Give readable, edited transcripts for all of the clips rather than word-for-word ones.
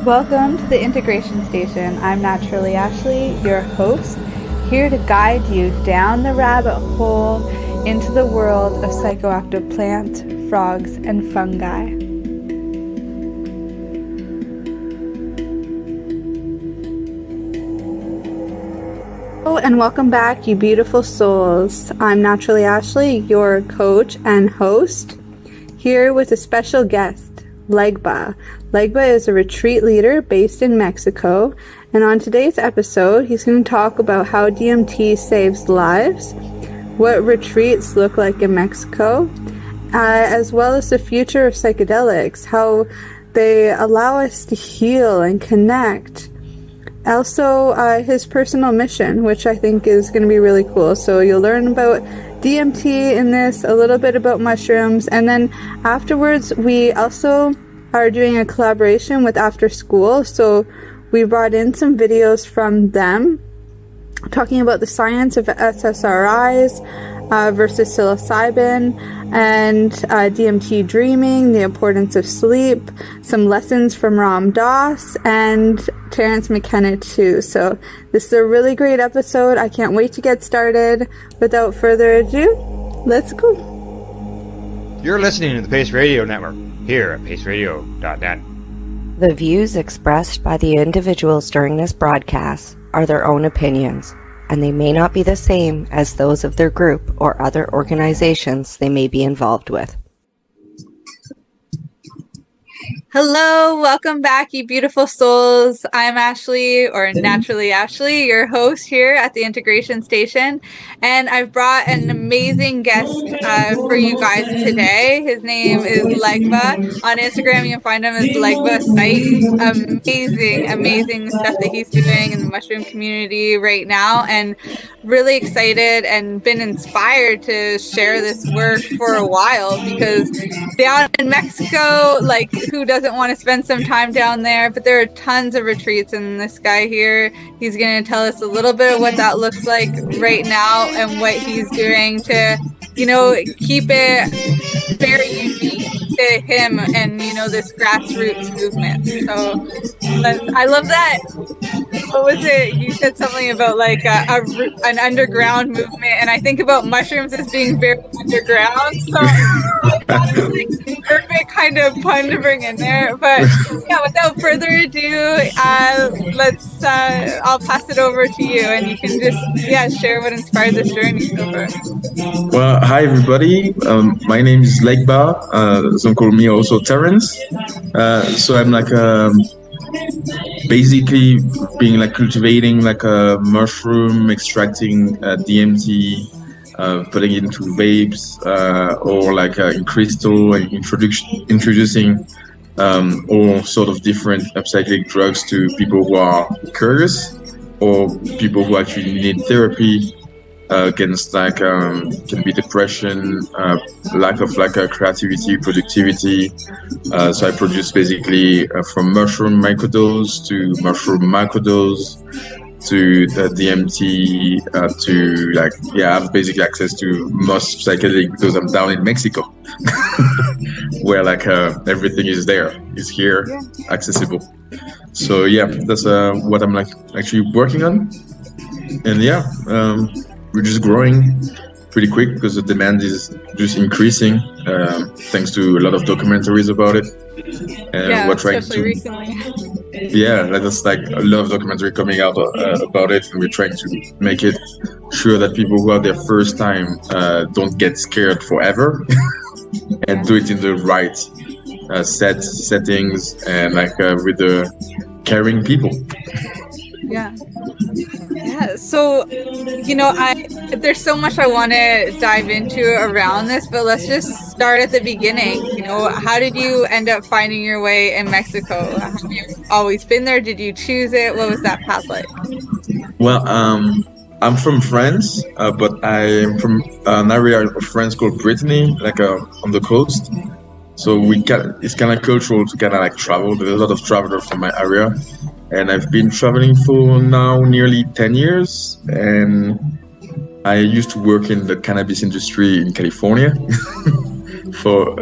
Welcome to the Integration Station. I'm Naturally Ashley, your host, here to guide you down the rabbit hole into the world of psychoactive plants, frogs, and fungi. Hello and welcome back, you beautiful souls. I'm Naturally Ashley, your coach and host, here with a special guest, Legba. Legba is a retreat leader based in Mexico, and on today's episode, he's going to talk about how DMT saves lives, what retreats look like in Mexico, as well as the future of psychedelics, how they allow us to heal and connect. Also, his personal mission, which I think is going to be really cool. So you'll learn about DMT in this, a little bit about mushrooms, and then afterwards we also are doing a collaboration with AfterSkool. So we brought in some videos from them talking about the science of SSRIs versus psilocybin, and DMT dreaming, the importance of sleep, some lessons from Ram Dass and Terence McKenna too. So this is a really great episode. I can't wait to get started. Without further ado, let's go. You're listening to the Pace Radio Network, here at paceradio.net. The views expressed by the individuals during this broadcast are their own opinions, and they may not be the same as those of their group or other organizations they may be involved with. Hello, welcome back, you beautiful souls. I'm Ashley, or Naturally Ashley, your host here at the Integration Station, and I've brought an amazing guest for you guys today. His name is Legba. On Instagram, you can find him as Legba Psych. Amazing stuff that he's doing in the mushroom community right now, and really excited and been inspired to share this work for a while, because down in Mexico, like, who doesn't want to spend some time down there? But there are tons of retreats, and this guy here, he's going to tell us a little bit of what that looks like right now and what he's doing to, keep it very unique to him and, this grassroots movement. So I love that. What was it? You said something about like an underground movement, and I think about mushrooms as being very underground. So that was like perfect kind of pun to bring in there. But yeah, without further ado, I'll pass it over to you, and you can just share what inspired this journey so far. Well, hi everybody. My name is Legba. Some call me also Terence. So I'm like basically being like cultivating like a mushroom, extracting DMT, putting it into vapes, or like in crystal, and introducing all sort of different psychedelic drugs to people who are curious or people who actually need therapy against like can be depression, lack of like creativity, productivity. So I produce basically from mushroom microdose to mushroom macrodose to the DMT to I have basically access to most psychedelic because I'm down in Mexico where like everything is there, is here, accessible. So yeah, that's what I'm like actually working on. And we're just growing pretty quick because the demand is just increasing, thanks to a lot of documentaries about it. And we're trying to recently. There's like a lot of documentary coming out about it, and we're trying to make it sure that people who are their first time don't get scared forever and do it in the right settings and like with the caring people. Yeah. So, there's so much I want to dive into around this, but let's just start at the beginning. How did you end up finding your way in Mexico? Have you always been there? Did you choose it? What was that path like? Well, I'm from France, but I'm from an area of France called Brittany, like on the coast. So it's kind of cultural to kind of like travel. There's a lot of travelers from my area. And I've been traveling for now nearly 10 years. And I used to work in the cannabis industry in California for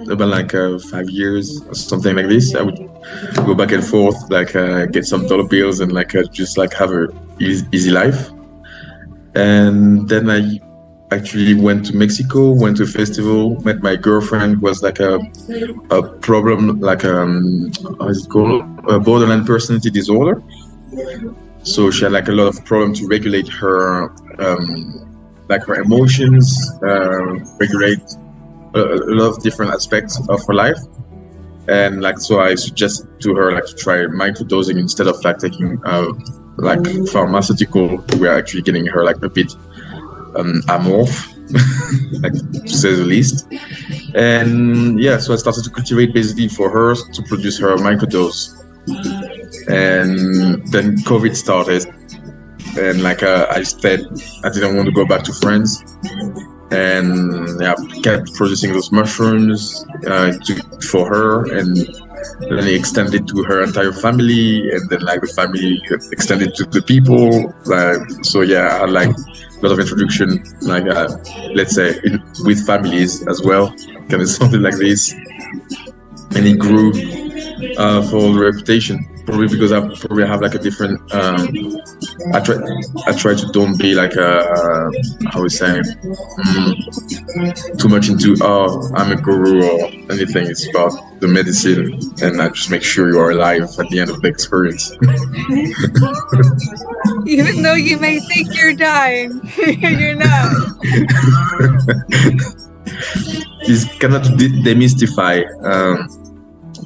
about like 5 years or something like this. I would go back and forth, like get some dollar bills and like just like have a easy life. And then I actually went to Mexico, went to a festival, met my girlfriend, who was like a problem, like how is it called, a borderline personality disorder. So she had like a lot of problem to regulate her like her emotions, regulate a lot of different aspects of her life. And like, so I suggested to her like to try microdosing instead of like taking like pharmaceutical. We're actually getting her like a bit amorph, like to say the least. And yeah, so I started to cultivate basically for her to produce her microdose. And then COVID started, and like I said, I didn't want to go back to France, and yeah, kept producing those mushrooms for her, and then he extended to her entire family, and then like the family extended to the people. So yeah, I had like a lot of introduction, like let's say with families as well, kind of something like this, and it grew for the reputation. Probably because I probably have like a different. I try to don't be like how we say too much into I'm a guru or anything. It's about the medicine, and I just make sure you are alive at the end of the experience. Even though you may think you're dying, you're not. It's cannot demystify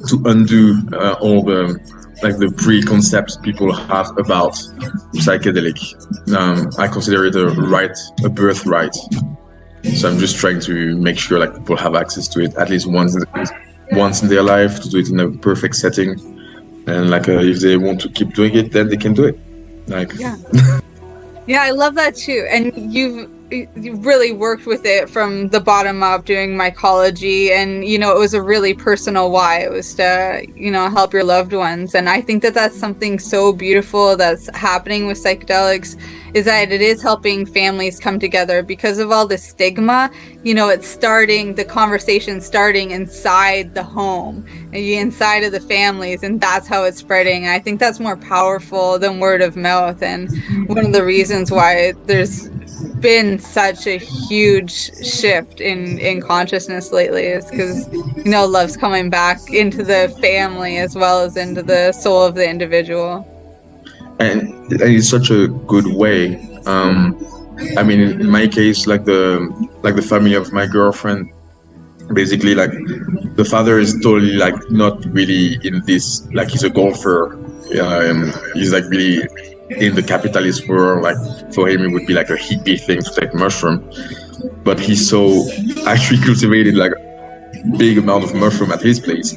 to undo all the. Like the preconcepts people have about psychedelic. I consider it a birthright. So I'm just trying to make sure like people have access to it at least once in their life, to do it in a perfect setting. And like if they want to keep doing it, then they can do it. Like yeah, I love that too. And you've really worked with it from the bottom up, doing mycology, and it was a really personal why. It was to help your loved ones, and I think that that's something so beautiful that's happening with psychedelics, is that it is helping families come together because of all the stigma. It's the conversation starting inside the home, inside of the families, and that's how it's spreading. I think that's more powerful than word of mouth, and one of the reasons why there's been such a huge shift in consciousness lately is because love's coming back into the family as well as into the soul of the individual, and it's such a good way. I mean, in my case, like the family of my girlfriend, basically like the father is totally like not really in this, like he's a golfer, and he's like really in the capitalist world. Like for him it would be like a hippie thing to take mushroom, but he's so actually cultivated like a big amount of mushroom at his place.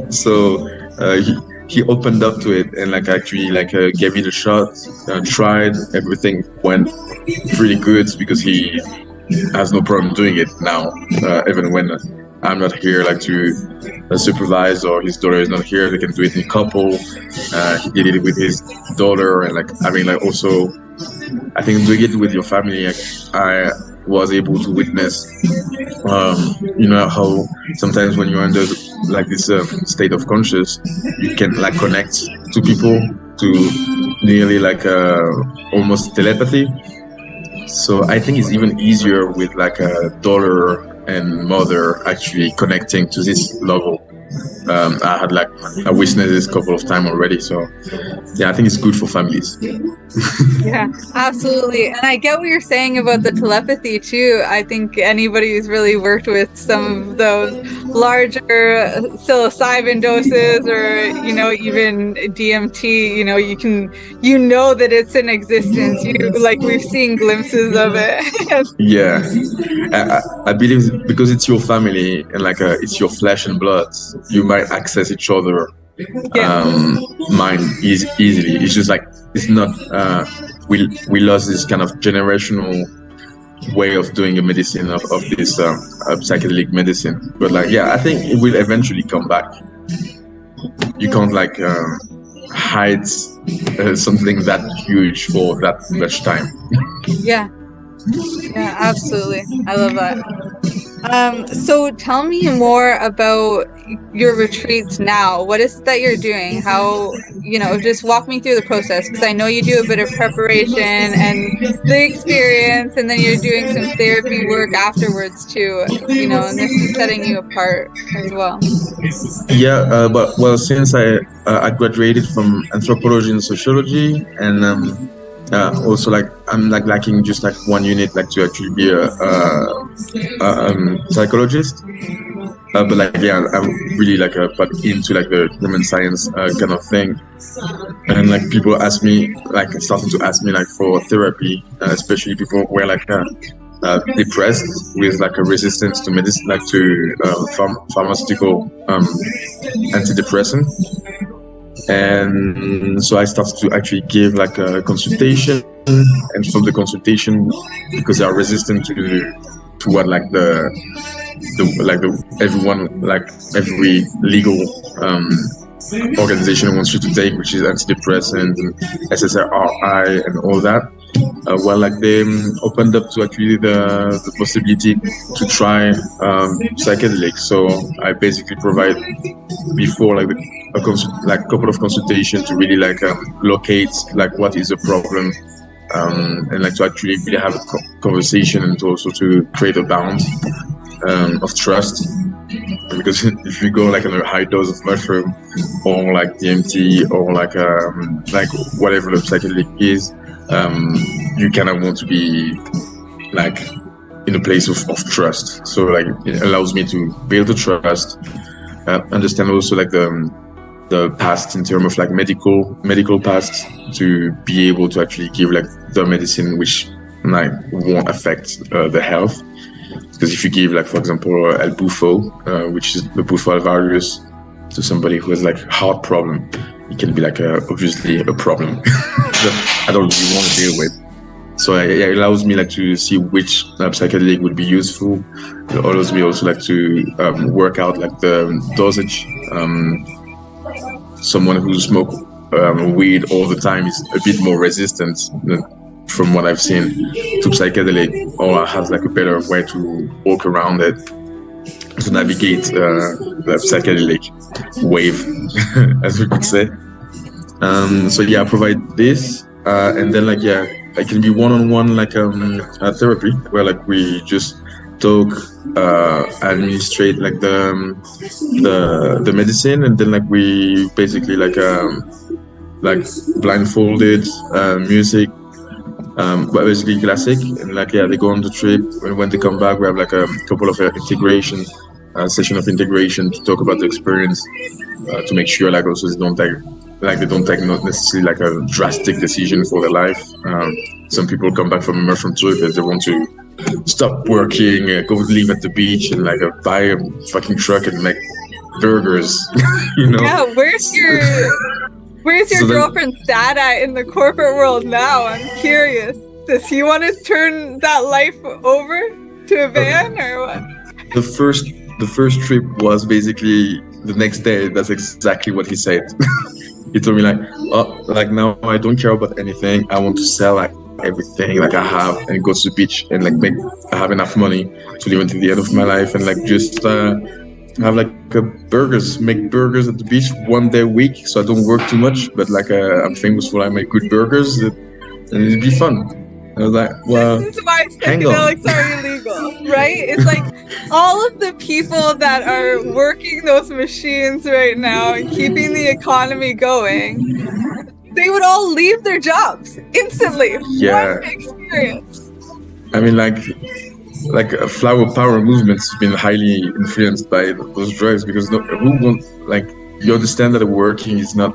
so he opened up to it and like actually like gave it a shot, tried, everything went pretty good because he has no problem doing it now, even when I'm not here like to supervise, or his daughter is not here, they can do it in couple. He did it with his daughter, and like I mean like also I think doing it with your family, I was able to witness how sometimes when you're under like this state of conscious, you can like connect to people to nearly like almost telepathy. So I think it's even easier with like a daughter and mother actually connecting to this level. I witnessed this a couple of times already, so yeah, I think it's good for families. Yeah, absolutely. And I get what you're saying about the telepathy too. I think anybody who's really worked with some of those larger psilocybin doses, or even DMT, you know that it's in existence. We've seen glimpses of it. Yeah, I believe because it's your family and like it's your flesh and blood, you might access each other mind easily. It's just like it's not we lost this kind of generational way of doing a medicine of this psychedelic medicine, but like I think it will eventually come back. You can't like hide something that huge for that much time. Yeah, absolutely. I love that. So tell me more about your retreats now. What is it that you're doing? How, just walk me through the process, because I know you do a bit of preparation and the experience, and then you're doing some therapy work afterwards too, and this is setting you apart as well. Yeah, but well, since I graduated from anthropology and sociology, and also like I'm like lacking just like one unit like to actually be a psychologist. But like yeah, I'm really like but into like the human science kind of thing, and like people ask me like starting to ask me like for therapy, especially people who are like depressed with like a resistance to medicine, like to pharmaceutical antidepressant. And so I started to actually give like a consultation, and from the consultation, because they are resistant to what like everyone, like every legal organization wants you to take, which is antidepressant and SSRI and all that. Well, like they opened up to actually the possibility to try psychedelics. So I basically provide before like a couple of consultations to really like locate like what is the problem, and like to actually really have a conversation, and also to create a bound of trust. Because if you go like on a high dose of mushroom or like DMT or like whatever the psychedelic is, you kind of want to be like in a place of trust. So like it allows me to build the trust, understand also like the past in terms of like medical past, to be able to actually give like the medicine which like won't affect the health. Because if you give like, for example, El Bufo, which is the Bufo virus, to somebody who has like heart problem, it can be like obviously a problem that I don't really want to deal with. So it allows me like to see which psychedelic would be useful. It allows me also like to work out like the dosage. Someone who smokes weed all the time is a bit more resistant, from what I've seen, to psychedelic, or has like a better way to walk around it, to navigate the psychedelic wave, as we could say. So yeah, I provide this, and then like yeah, it can be one-on-one like therapy, where like we just talk, administrate like the medicine, and then like we basically like blindfolded music. But basically classic, and like yeah, they go on the trip, and when they come back, we have like a couple of integration session of integration to talk about the experience, to make sure like also they don't take not necessarily like a drastic decision for their life. Some people come back from a mushroom trip and they want to stop working, go live at the beach, and like buy a fucking truck and make burgers. Yeah, where's your girlfriend's dad at in the corporate world now? I'm curious. Does he want to turn that life over to a van or what? The first trip was basically the next day. That's exactly what he said. He told me like, oh, like now I don't care about anything. I want to sell like everything like I have and go to the beach and like I have enough money to live until the end of my life, and like just have like make burgers at the beach one day a week, so I don't work too much, but like I'm famous for I make good burgers, and it'd be fun. I was like, well, this is why psychedelics are illegal, right? It's like all of the people that are working those machines right now and keeping the economy going, they would all leave their jobs instantly. Yeah. One experience. I mean, like flower power movements have been highly influenced by those drugs, because who won't, like, you understand that working is not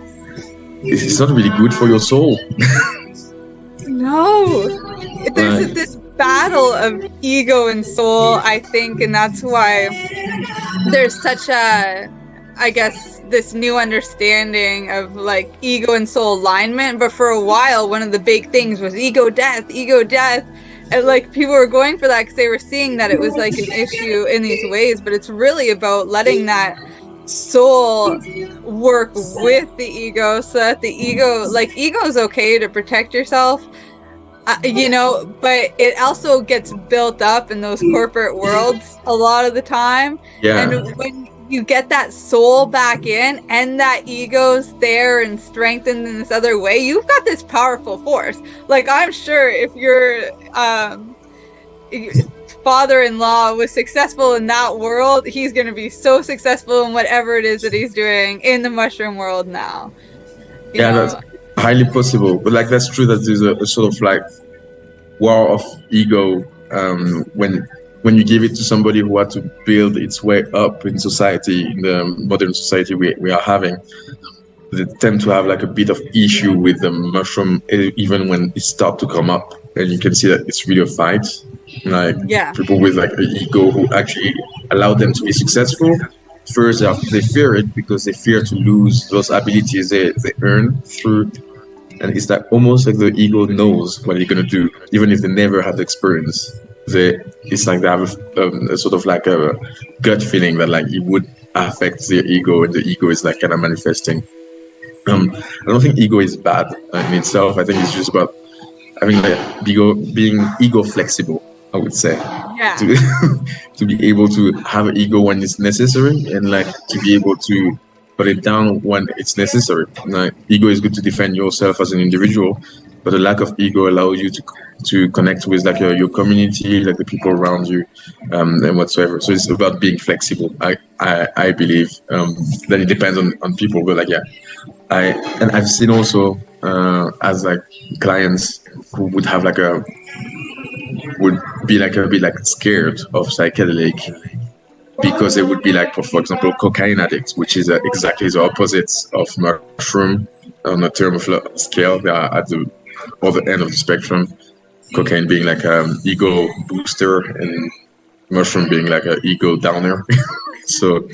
really good for your soul. No, there's this battle of ego and soul, I think, and that's why there's such a, I guess, this new understanding of like ego and soul alignment. But for a while, one of the big things was ego death, and like people were going for that because they were seeing that it was like an issue in these ways. But it's really about letting that soul work with the ego, so that the ego is okay to protect yourself, but it also gets built up in those corporate worlds a lot of the time. Yeah. And when you get that soul back in and that ego's there and strengthened in this other way, you've got this powerful force. Like, I'm sure if your father-in-law was successful in that world, he's going to be so successful in whatever it is that he's doing in the mushroom world now. You know? That's highly possible. But like, that's true that there's a sort of like war of ego when you give it to somebody who had to build its way up in society, in the modern society we are having. They tend to have like a bit of issue with the mushroom, even when it starts to come up, and you can see that it's really a fight. Like, people with like an ego who actually allow them to be successful. First, they fear it because they fear to lose those abilities they earn through. And it's like almost like the ego knows what they're gonna do, even if they never had the experience. It's like they have a sort of like a gut feeling that like it would affect their ego, and the ego is like kind of manifesting. I don't think ego is bad in itself. I think it's just about having like being ego flexible, I would say. Yeah. To be able to have an ego when it's necessary, and like to be able to put it down when it's necessary. Like, ego is good to defend yourself as an individual, but a lack of ego allows you to connect with like your community, like the people around you, and whatsoever. So it's about being flexible. I believe that it depends on people, but like, yeah, I've seen also as like clients who would have like would be like a bit like scared of psychedelic, because they would be like, for example, cocaine addicts, which is exactly the opposite of mushroom on a term of scale. They are at the other end of the spectrum. Cocaine being like an ego booster, and mushroom being like an ego downer. So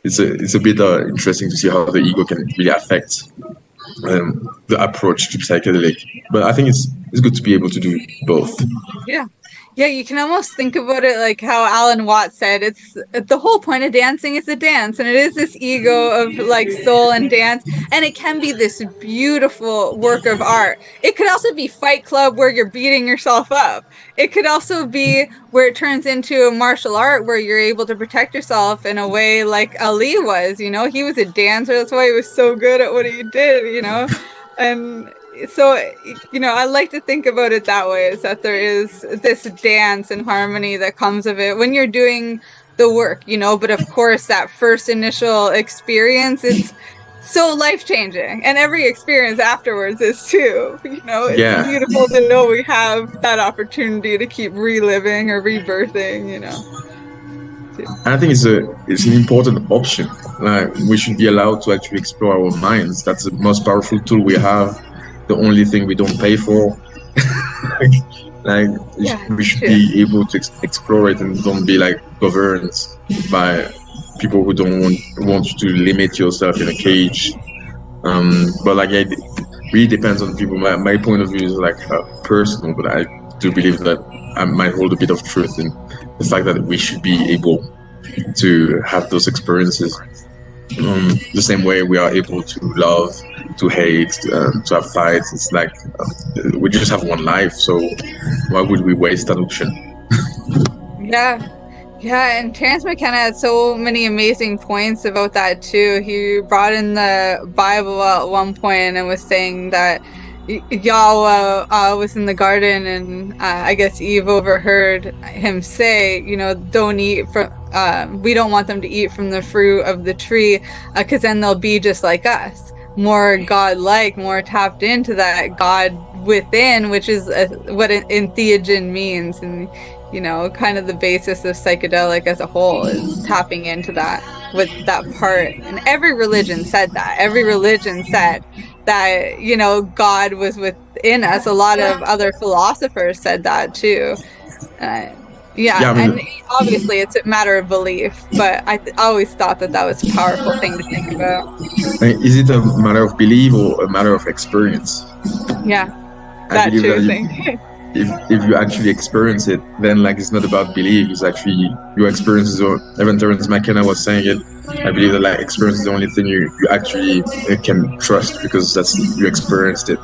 it's a bit interesting to see how the ego can really affect the approach to psychedelic. But I think it's good to be able to do both. Yeah, you can almost think about it like how Alan Watts said, it's the whole point of dancing is a dance, and it is this ego of like soul and dance, and it can be this beautiful work of art. It could also be Fight Club where you're beating yourself up. It could also be where it turns into a martial art where you're able to protect yourself in a way like Ali was, he was a dancer, that's why he was so good at what he did, and so, I like to think about it that way, is that there is this dance and harmony that comes of it when you're doing the work, but of course that first initial experience is so life-changing, and every experience afterwards is too, it's beautiful to know we have that opportunity to keep reliving or rebirthing, And I think it's an important option. Like, we should be allowed to actually explore our minds. That's the most powerful tool we have. The only thing we don't pay for. We should be able to explore it, and don't be like governed by people who don't want you to limit yourself in a cage. But like, it really depends on people. My point of view is like personal, but I do believe that I might hold a bit of truth in the fact that we should be able to have those experiences. The same way we are able to love, to hate, to have fights. It's like we just have one life, so why would we waste that option? Yeah, and Terence McKenna had so many amazing points about that too. He brought in the Bible at one point and was saying that Yahweh was in the garden, and I guess Eve overheard him say, don't eat from. We don't want them to eat from the fruit of the tree, because then they'll be just like us, more God-like, more tapped into that God within, which is what entheogen means, and kind of the basis of psychedelic as a whole is tapping into that, with that part. And every religion said that. Every religion said that, God was within us. A lot of other philosophers said that too. And obviously it's a matter of belief, but I always thought that was a powerful thing to think about. Is it a matter of belief or a matter of experience? Yeah, that too thing. If you actually experience it, then like, it's not about belief, it's actually your experiences. Or even Terence McKenna was saying it, I believe that like, experience is the only thing you actually can trust, because you experienced it.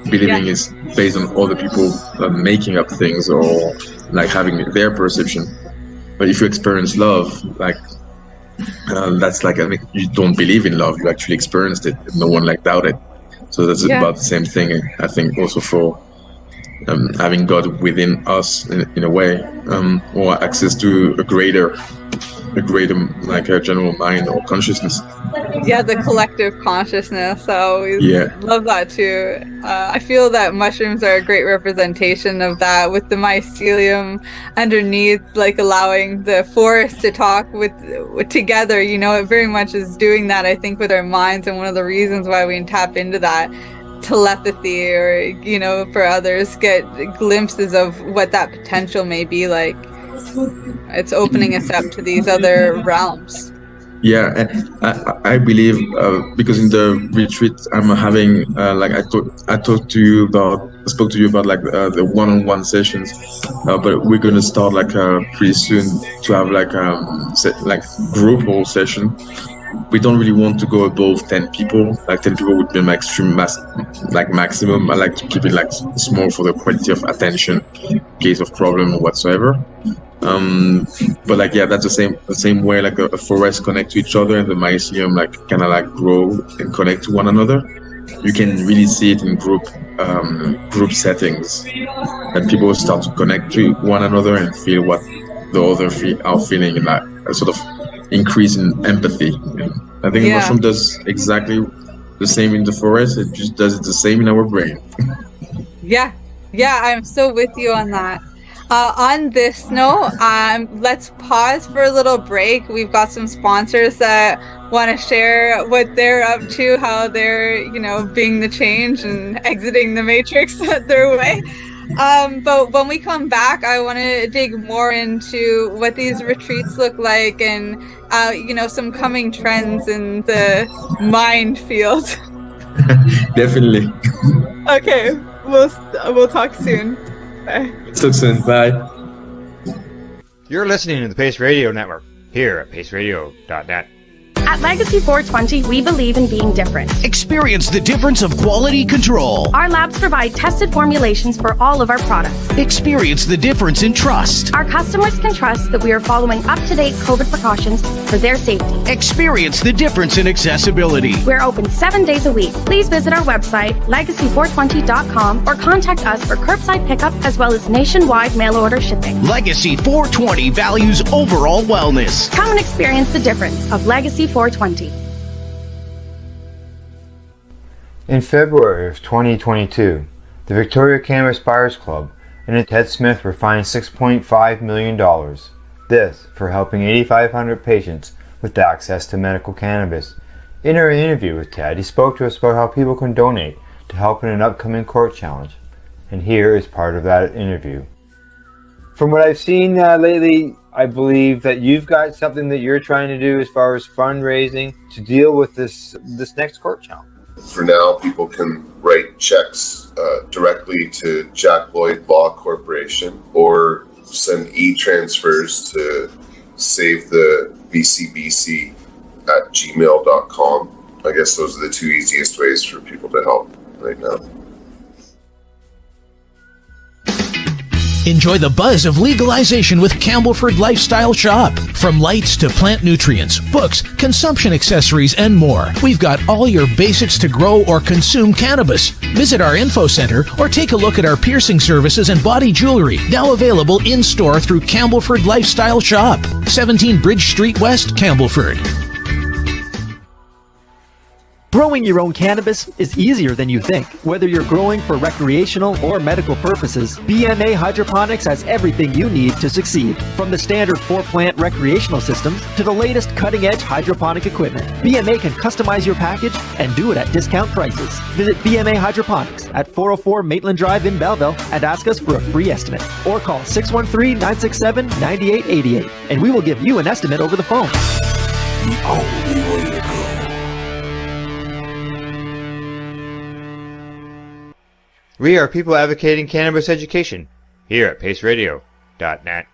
believing is based on other people making up things or like having their perception. But if you experience love, like that's like, I mean, you don't believe in love, you actually experienced it, no one like doubted. So that's about the same thing, I think, also for having God within us in a way, or access to a greater like a general mind or consciousness. Yeah, the collective consciousness. I always love that too. I feel that mushrooms are a great representation of that, with the mycelium underneath, like allowing the forest to talk with together. You know, it very much is doing that, I think, with our minds, and one of the reasons why we tap into that telepathy, or, you know, for others get glimpses of what that potential may be like. It's opening us up to these other realms. Yeah, and I believe because in the retreat I'm having, like I spoke to you about like the one-on-one sessions, but we're gonna start like pretty soon to have like like group whole session. We don't really want to go above 10 people. Like 10 people would be my extreme maximum. I like to keep it like small for the quality of attention in case of problem or whatsoever. But like, yeah, that's the same way like a forest connect to each other, and the mycelium like kind of like grow and connect to one another. You can really see it in group settings, that people start to connect to one another and feel what the other are feeling, and like a sort of increase in empathy. I think mushroom does exactly the same in the forest. It just does it the same in our brain. Yeah, I'm so with you on that. On this note, let's pause for a little break. We've got some sponsors that want to share what they're up to, how they're, you know, being the change and exiting the matrix their way. But when we come back, I want to dig more into what these retreats look like, and you know, some coming trends in the mind field. Definitely. Okay, we'll talk soon. Bye. Talk soon. Bye. You're listening to the Pace Radio Network here at paceradio.net. At Legacy 420, we believe in being different. Experience the difference of quality control. Our labs provide tested formulations for all of our products. Experience the difference in trust. Our customers can trust that we are following up-to-date COVID precautions for their safety. Experience the difference in accessibility. We're open 7 days a week. Please visit our website, legacy420.com, or contact us for curbside pickup as well as nationwide mail order shipping. Legacy 420 values overall wellness. Come and experience the difference of Legacy 420. In February of 2022, the Victoria Cannabis Buyers Club and Ted Smith were fined $6.5 million. This for helping 8,500 patients with access to medical cannabis. In our interview with Ted, he spoke to us about how people can donate to help in an upcoming court challenge. And here is part of that interview. From what I've seen lately, I believe that you've got something that you're trying to do as far as fundraising to deal with this next court challenge. For now, people can write checks directly to Jack Lloyd Law Corporation, or send e-transfers to save the VCBC at gmail.com. I guess those are the two easiest ways for people to help right now. Enjoy the buzz of legalization with Campbellford Lifestyle Shop. From lights to plant nutrients, books, consumption accessories, and more, we've got all your basics to grow or consume cannabis. Visit our info center or take a look at our piercing services and body jewelry, now available in-store through Campbellford Lifestyle Shop, 17 Bridge Street West, Campbellford. Growing your own cannabis is easier than you think. Whether you're growing for recreational or medical purposes, BMA Hydroponics has everything you need to succeed. From the standard 4-plant recreational systems to the latest cutting-edge hydroponic equipment, BMA can customize your package and do it at discount prices. Visit BMA Hydroponics at 404 Maitland Drive in Belleville and ask us for a free estimate. Or call 613-967-9888 and we will give you an estimate over the phone. The only way to go. We are people advocating cannabis education here at paceradio.net.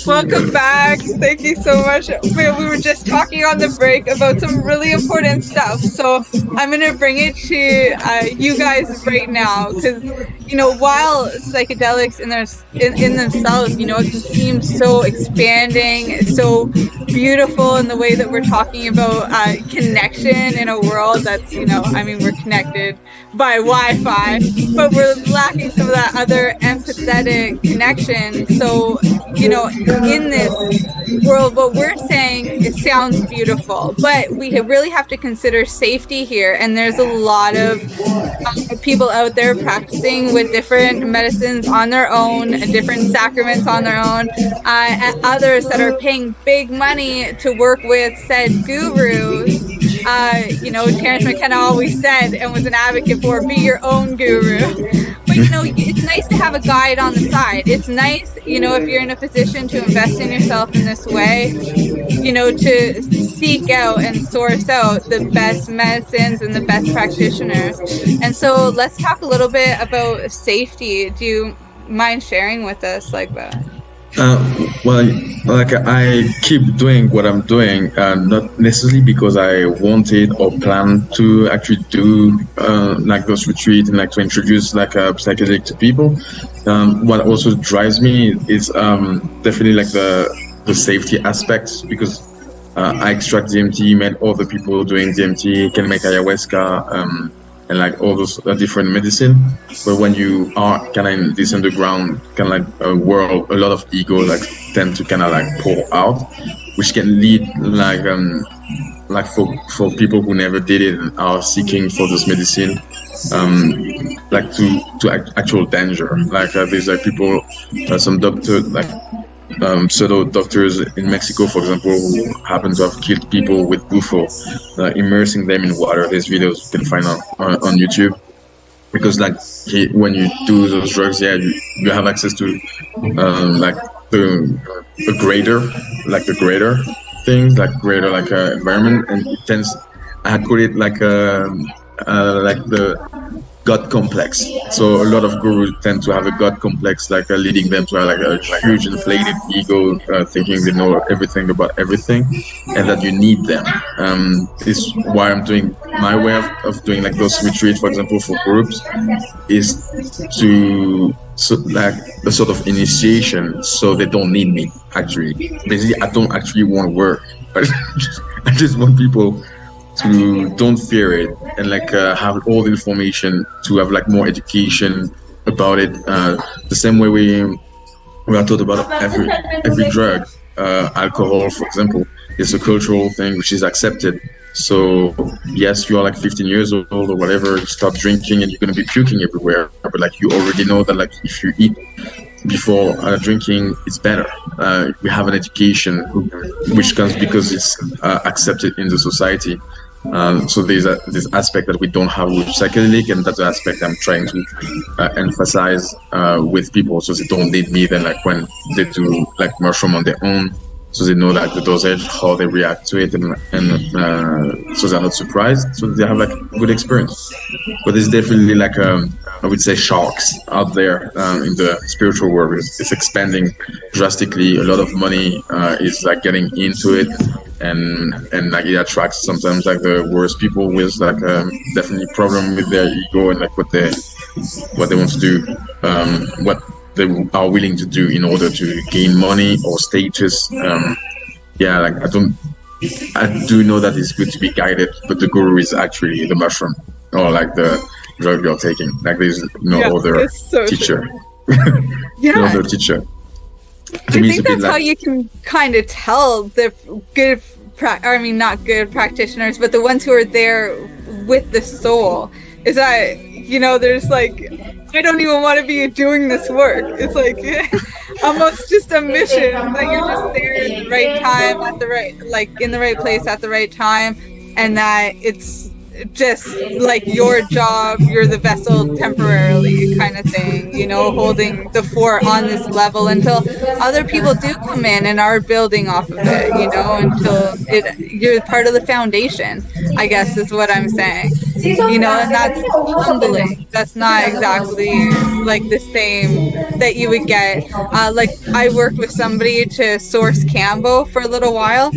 Welcome back. Thank you so much. We were just talking on the break about some really important stuff. So I'm going to bring it to you guys right now because, you know, while psychedelics in themselves, you know, it can seem so expanding, so beautiful in the way that we're talking about connection in a world that's, you know, I mean, we're connected by Wi-Fi, but we're lacking some of that other empathetic connection. So, you know, in this world, what we're saying, it sounds beautiful, but we really have to consider safety here. And there's a lot of people out there practicing with different medicines on their own, different sacraments on their own, and others that are paying big money to work with said gurus. You know, Terence McKenna always said and was an advocate for, be your own guru. But, you know, it's nice to have a guide on the side. It's nice, you know, if you're in a position to invest in yourself in this way, you know, to seek out and source out the best medicines and the best practitioners. And so let's talk a little bit about safety. Do you mind sharing with us like that? Well, like I keep doing what I'm doing, not necessarily because I wanted or planned to actually do like those retreats and like to introduce like a psychedelic to people. What also drives me is definitely like the safety aspects, because I extract DMT, met other people doing DMT, can make ayahuasca, and like all those different medicine. But when you are kind of in this underground kind of like world, a lot of ego like tend to kind of like pour out, which can lead like for people who never did it and are seeking for this medicine, like to actual danger. Like there's like people, some doctors like pseudo doctors in Mexico, for example, who happen to have killed people with bufo, immersing them in water. There's videos you can find on YouTube, because like when you do those drugs, you have access to like the greater things, like greater like environment, and it tends, I call it like the God complex. So a lot of gurus tend to have a God complex, like leading them to like a huge inflated ego, thinking they know everything about everything, and that you need them. This is why I'm doing my way of doing like those retreats, for example, for groups, is to like the sort of initiation, so they don't need me. Actually, basically, I don't actually want work. I just want people to don't fear it, and like have all the information, to have like more education about it. The same way we are taught about every drug, alcohol, for example, is a cultural thing which is accepted. So yes, you are like 15 years old or whatever, you stop drinking and you're going to be puking everywhere. But like you already know that like if you eat before drinking, it's better. We have an education which comes because it's accepted in the society. So there's this aspect that we don't have with psychedelic, and that's the aspect I'm trying to emphasize with people, so they don't need me then like when they do like mushroom on their own, so they know like the dosage, how they react to it, and so they're not surprised, so they have like good experience. But there's definitely like I would say sharks out there in the spiritual world. It's expanding drastically. A lot of money is like getting into it, and like it attracts sometimes like the worst people with like definitely problem with their ego and like what they want to do, what they are willing to do in order to gain money or status. Like I do know that it's good to be guided, but the guru is actually the mushroom or like the drug you're taking. Like there's no other teacher. No other teacher. I think that's how you can kind of tell the good, not good practitioners, but the ones who are there with the soul, is that, you know, there's like, I don't even want to be doing this work. It's like almost just a mission that you're just there at the right time, at the right, like in the right place at the right time, and that it's just like your job, you're the vessel temporarily kind of thing, you know, holding the fort on this level until other people do come in and are building off of it, you know, until you're part of the foundation, I guess is what I'm saying. you know, and that's humbling. That's not exactly like the same that you would get. Like I worked with somebody to source Cambo for a little while,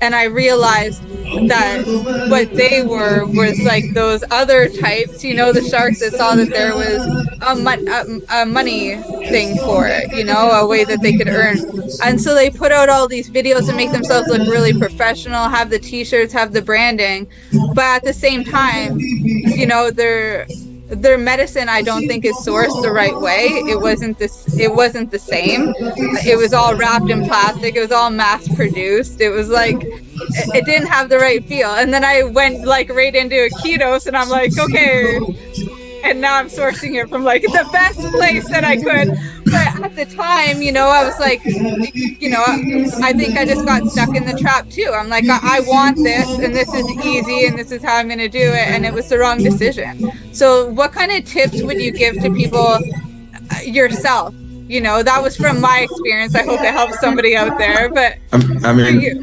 and I realized that what they were was like those other types, you know, the sharks that saw that there was a money thing for it, you know, a way that they could earn. And so they put out all these videos and make themselves look really professional, have the t-shirts, have the branding, but at the same time, you know, their medicine I don't think is sourced the right way. It wasn't the same. It was all wrapped in plastic. It was all mass produced. It was like it didn't have the right feel. And then I went like right into a ketos, and I'm like, okay. And now I'm sourcing it from like the best place that I could. But at the time, you know, I was like, you know, I think I just got stuck in the trap too. I'm like, I want this, and this is easy, and this is how I'm going to do it. And it was the wrong decision. So what kind of tips would you give to people yourself? You know, that was from my experience. I hope it helps somebody out there. But I mean,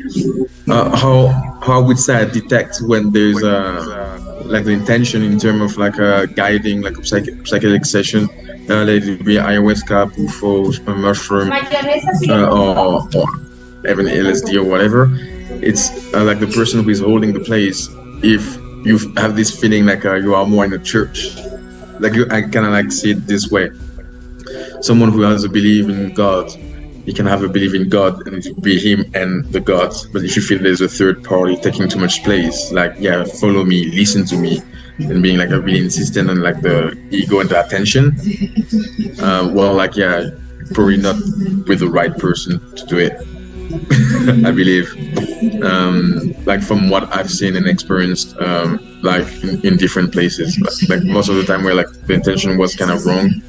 how I would say I detect when there's like the intention in terms of like guiding like a psychedelic session, let it be ayahuasca, bufo, mushroom, or even LSD or whatever. It's like the person who is holding the place. If you have this feeling like you are more in a church, like I kind of like see it this way. Someone who has a belief in God, he can have a belief in God and it be him and the God. But if you feel there's a third party taking too much place, like, yeah, follow me, listen to me, and being like really insistent on like the ego and the attention, well, like, yeah, probably not with the right person to do it. I believe, like from what I've seen and experienced, like in different places, like most of the time where like the intention was kind of wrong,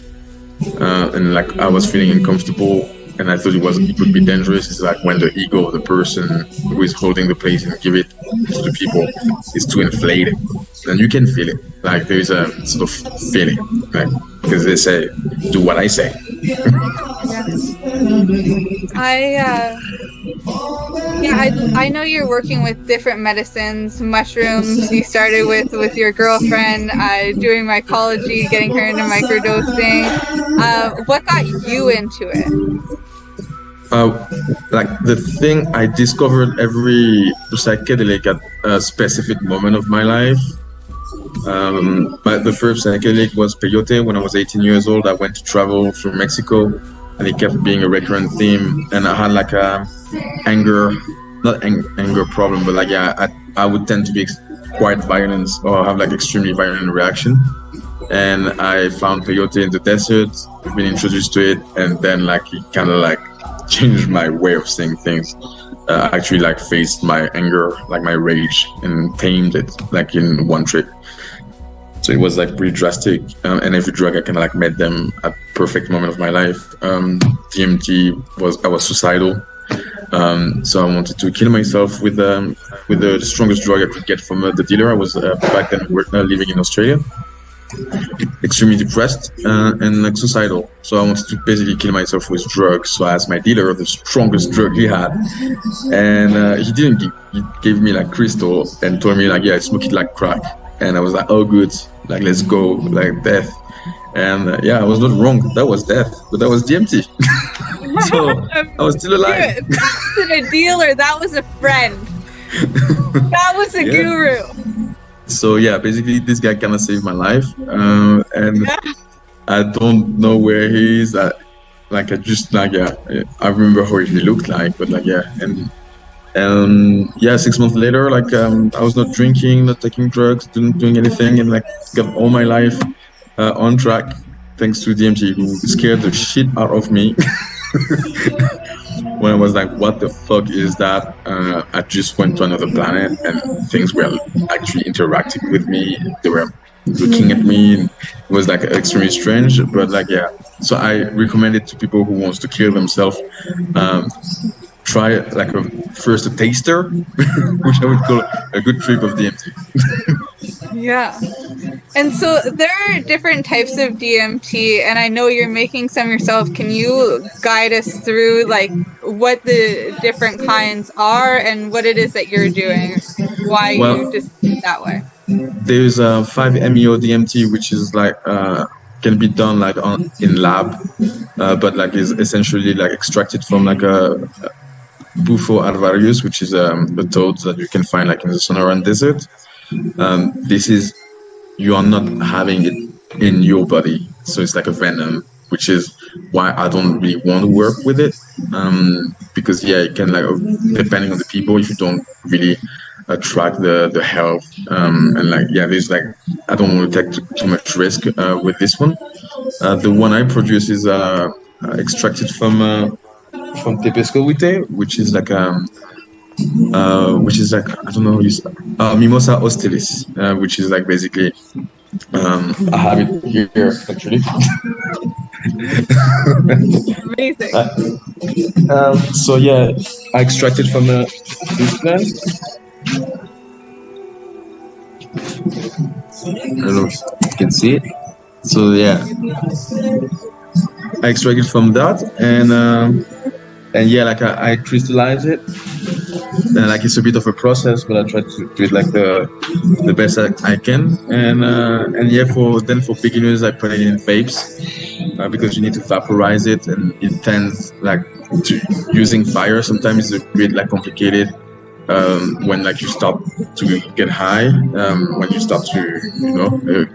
and like I was feeling uncomfortable and I thought it would be dangerous. It's like when the ego of the person who is holding the place and give it to the people is too inflated, and you can feel it. Like there is a sort of feeling, like, because they say, "Do what I say." I know you're working with different medicines, mushrooms. You started with your girlfriend, doing mycology, getting her into microdosing. What got you into it? Like the thing I discovered every psychedelic at a specific moment of my life. But the first psychedelic was peyote. When I was 18 years old, I went to travel through Mexico, and it kept being a recurrent theme. And I had like a anger problem, but like, yeah, I would tend to be quite violent or have like extremely violent reaction. And I found peyote in the desert, been introduced to it, and then like it kind of like changed my way of seeing things. Actually like faced my anger, like my rage, and tamed it like in one trip. So it was like pretty drastic, and every drug I kind of like met them at perfect moment of my life. DMT I was suicidal, so I wanted to kill myself with the strongest drug I could get from the dealer. I was back then living in Australia, extremely depressed and like suicidal. So I wanted to basically kill myself with drugs. So I asked my dealer the strongest drug he had, and he didn't. He gave me like crystal and told me like, yeah, smoke it like crack. And I was like, oh, good, like let's go, like death. And yeah, I was not wrong. That was death, but that was DMT. So I was still alive. That wasn't a dealer. That was a friend. That was a guru. So yeah, basically this guy kind of saved my life, and I don't know where he is. I remember how he looked like, but like, yeah, and 6 months later, like I was not drinking, not taking drugs, doing anything, and like got all my life on track thanks to DMT, who scared the shit out of me. When I was like, what the fuck is that? I just went to another planet, and things were actually interacting with me. They were looking at me, and it was like extremely strange, but like, yeah. So I recommend it to people who wants to kill themselves. Try like first a taster, which I would call a good trip of DMT. Yeah. And so there are different types of DMT, and I know you're making some yourself. Can you guide us through like what the different kinds are and what it is that you're doing, why you just do it that way? there's a 5-MeO DMT, which is like can be done like in lab, but like is essentially like extracted from like a Bufo alvarius, which is a toad that you can find like in the Sonoran Desert. This is, you are not having it in your body, so it's like a venom, which is why I don't really want to work with it, because it can, like, depending on the people, if you don't really track the health, and like there's like, I don't want to take too much risk with this one. The one I produce is extracted from Tepescohuite, which is like I don't know, Mimosa hostilis, which is like basically I have it here actually. Amazing. So I extracted from this plant. I don't know if you can see it. So I extracted from that, and I crystallize it, and like it's a bit of a process, but I try to do it like the best I can, and for beginners I put it in vapes, because you need to vaporize it, and it tends like using fire sometimes is a bit like complicated when like you start to get high, when you start to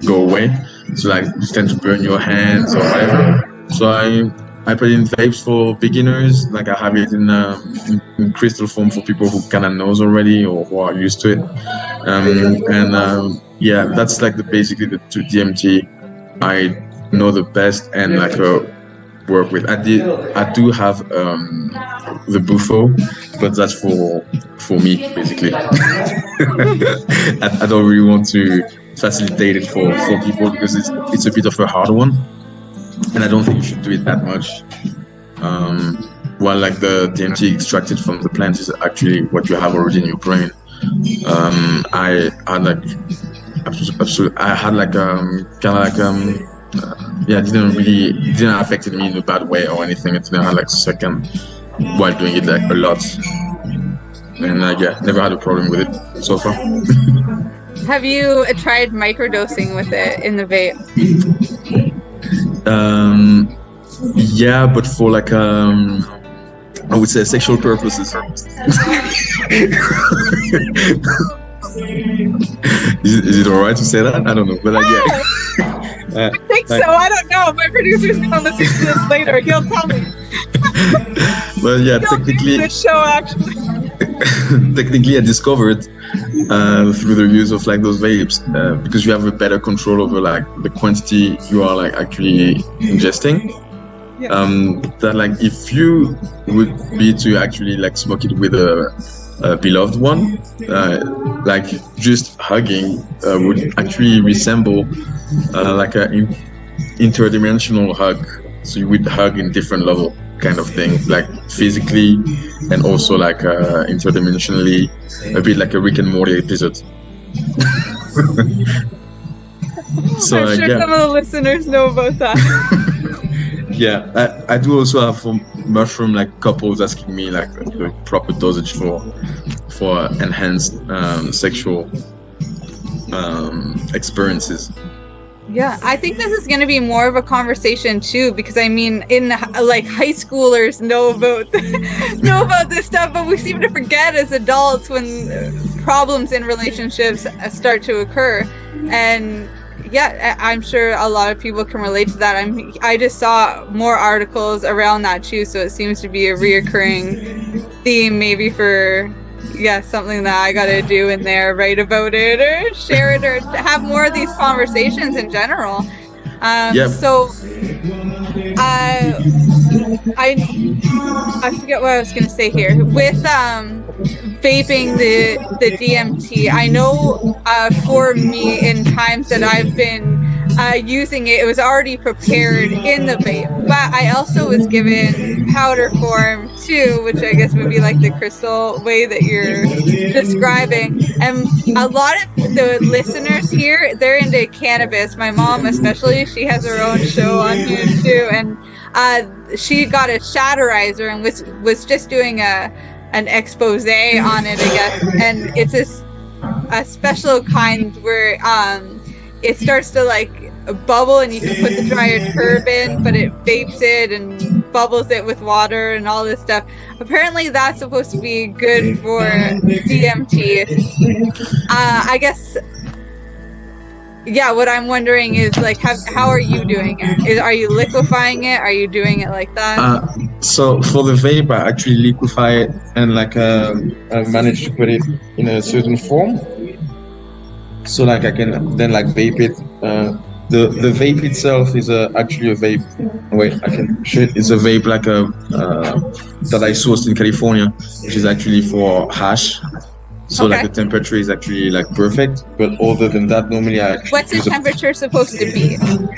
go away, so like you tend to burn your hands or whatever. So I put it in vapes for beginners. Like I have it in crystal form for people who kind of knows already or who are used to it. That's like basically the two DMT I know the best and like work with. I do have the Bufo, but that's for me basically. I don't really want to facilitate it for people because it's a bit of a hard one. And I don't think you should do it that much. While like the DMT extracted from the plant is actually what you have already in your brain. I had like it didn't affect me in a bad way or anything. It didn't have like second while doing it like a lot. And never had a problem with it so far. Have you tried microdosing with it in the vape? But for like I would say sexual purposes. Is it alright to say that? I don't know, but I think so. I don't know. My producer's gonna listen to this later. He'll tell me. Well, technically, this show actually. Technically, I discovered through the use of like those vapes, because you have a better control over like the quantity you are like actually ingesting. That like if you would be to actually like smoke it with a beloved one, like just hugging would actually resemble like an interdimensional hug. So you would hug in different level kind of thing, like physically and also like interdimensionally, a bit like a Rick and Morty episode. So I'm sure some of the listeners know about that. I do also have for mushroom like couples asking me like the proper dosage for enhanced sexual experiences. Yeah, I think this is going to be more of a conversation too, because I mean, in like high schoolers know about this stuff, but we seem to forget as adults when problems in relationships start to occur. And I'm sure a lot of people can relate to that. I just saw more articles around that too, so it seems to be a reoccurring theme, maybe for something that I gotta do in there, write about it or share it or have more of these conversations in general. So I forget what I was gonna say here with vaping the DMT. I know for me, in times that I've been using it, it was already prepared in the vape, but I also was given powder form too, which I guess would be like the crystal way that you're describing. And a lot of the listeners here, they're into cannabis. My mom especially, she has her own show on here too, and she got a shatterizer and was just doing an expose on it, I guess. And it's this a special kind where it starts to like bubble and you can put the dryer turb in, but it vapes it and bubbles it with water and all this stuff. Apparently that's supposed to be good for DMT. I guess, yeah, what I'm wondering is like, how are you doing it? Are you liquefying it? Are you doing it like that? So for the vape, I actually liquefy it and like I manage to put it in a certain form. So like I can then like vape it. The vape itself is actually a vape. Wait, I can show it. It's a vape like that I sourced in California, which is actually for hash. So like the temperature is actually like perfect. But other than that, normally I actually what's the temperature supposed to be?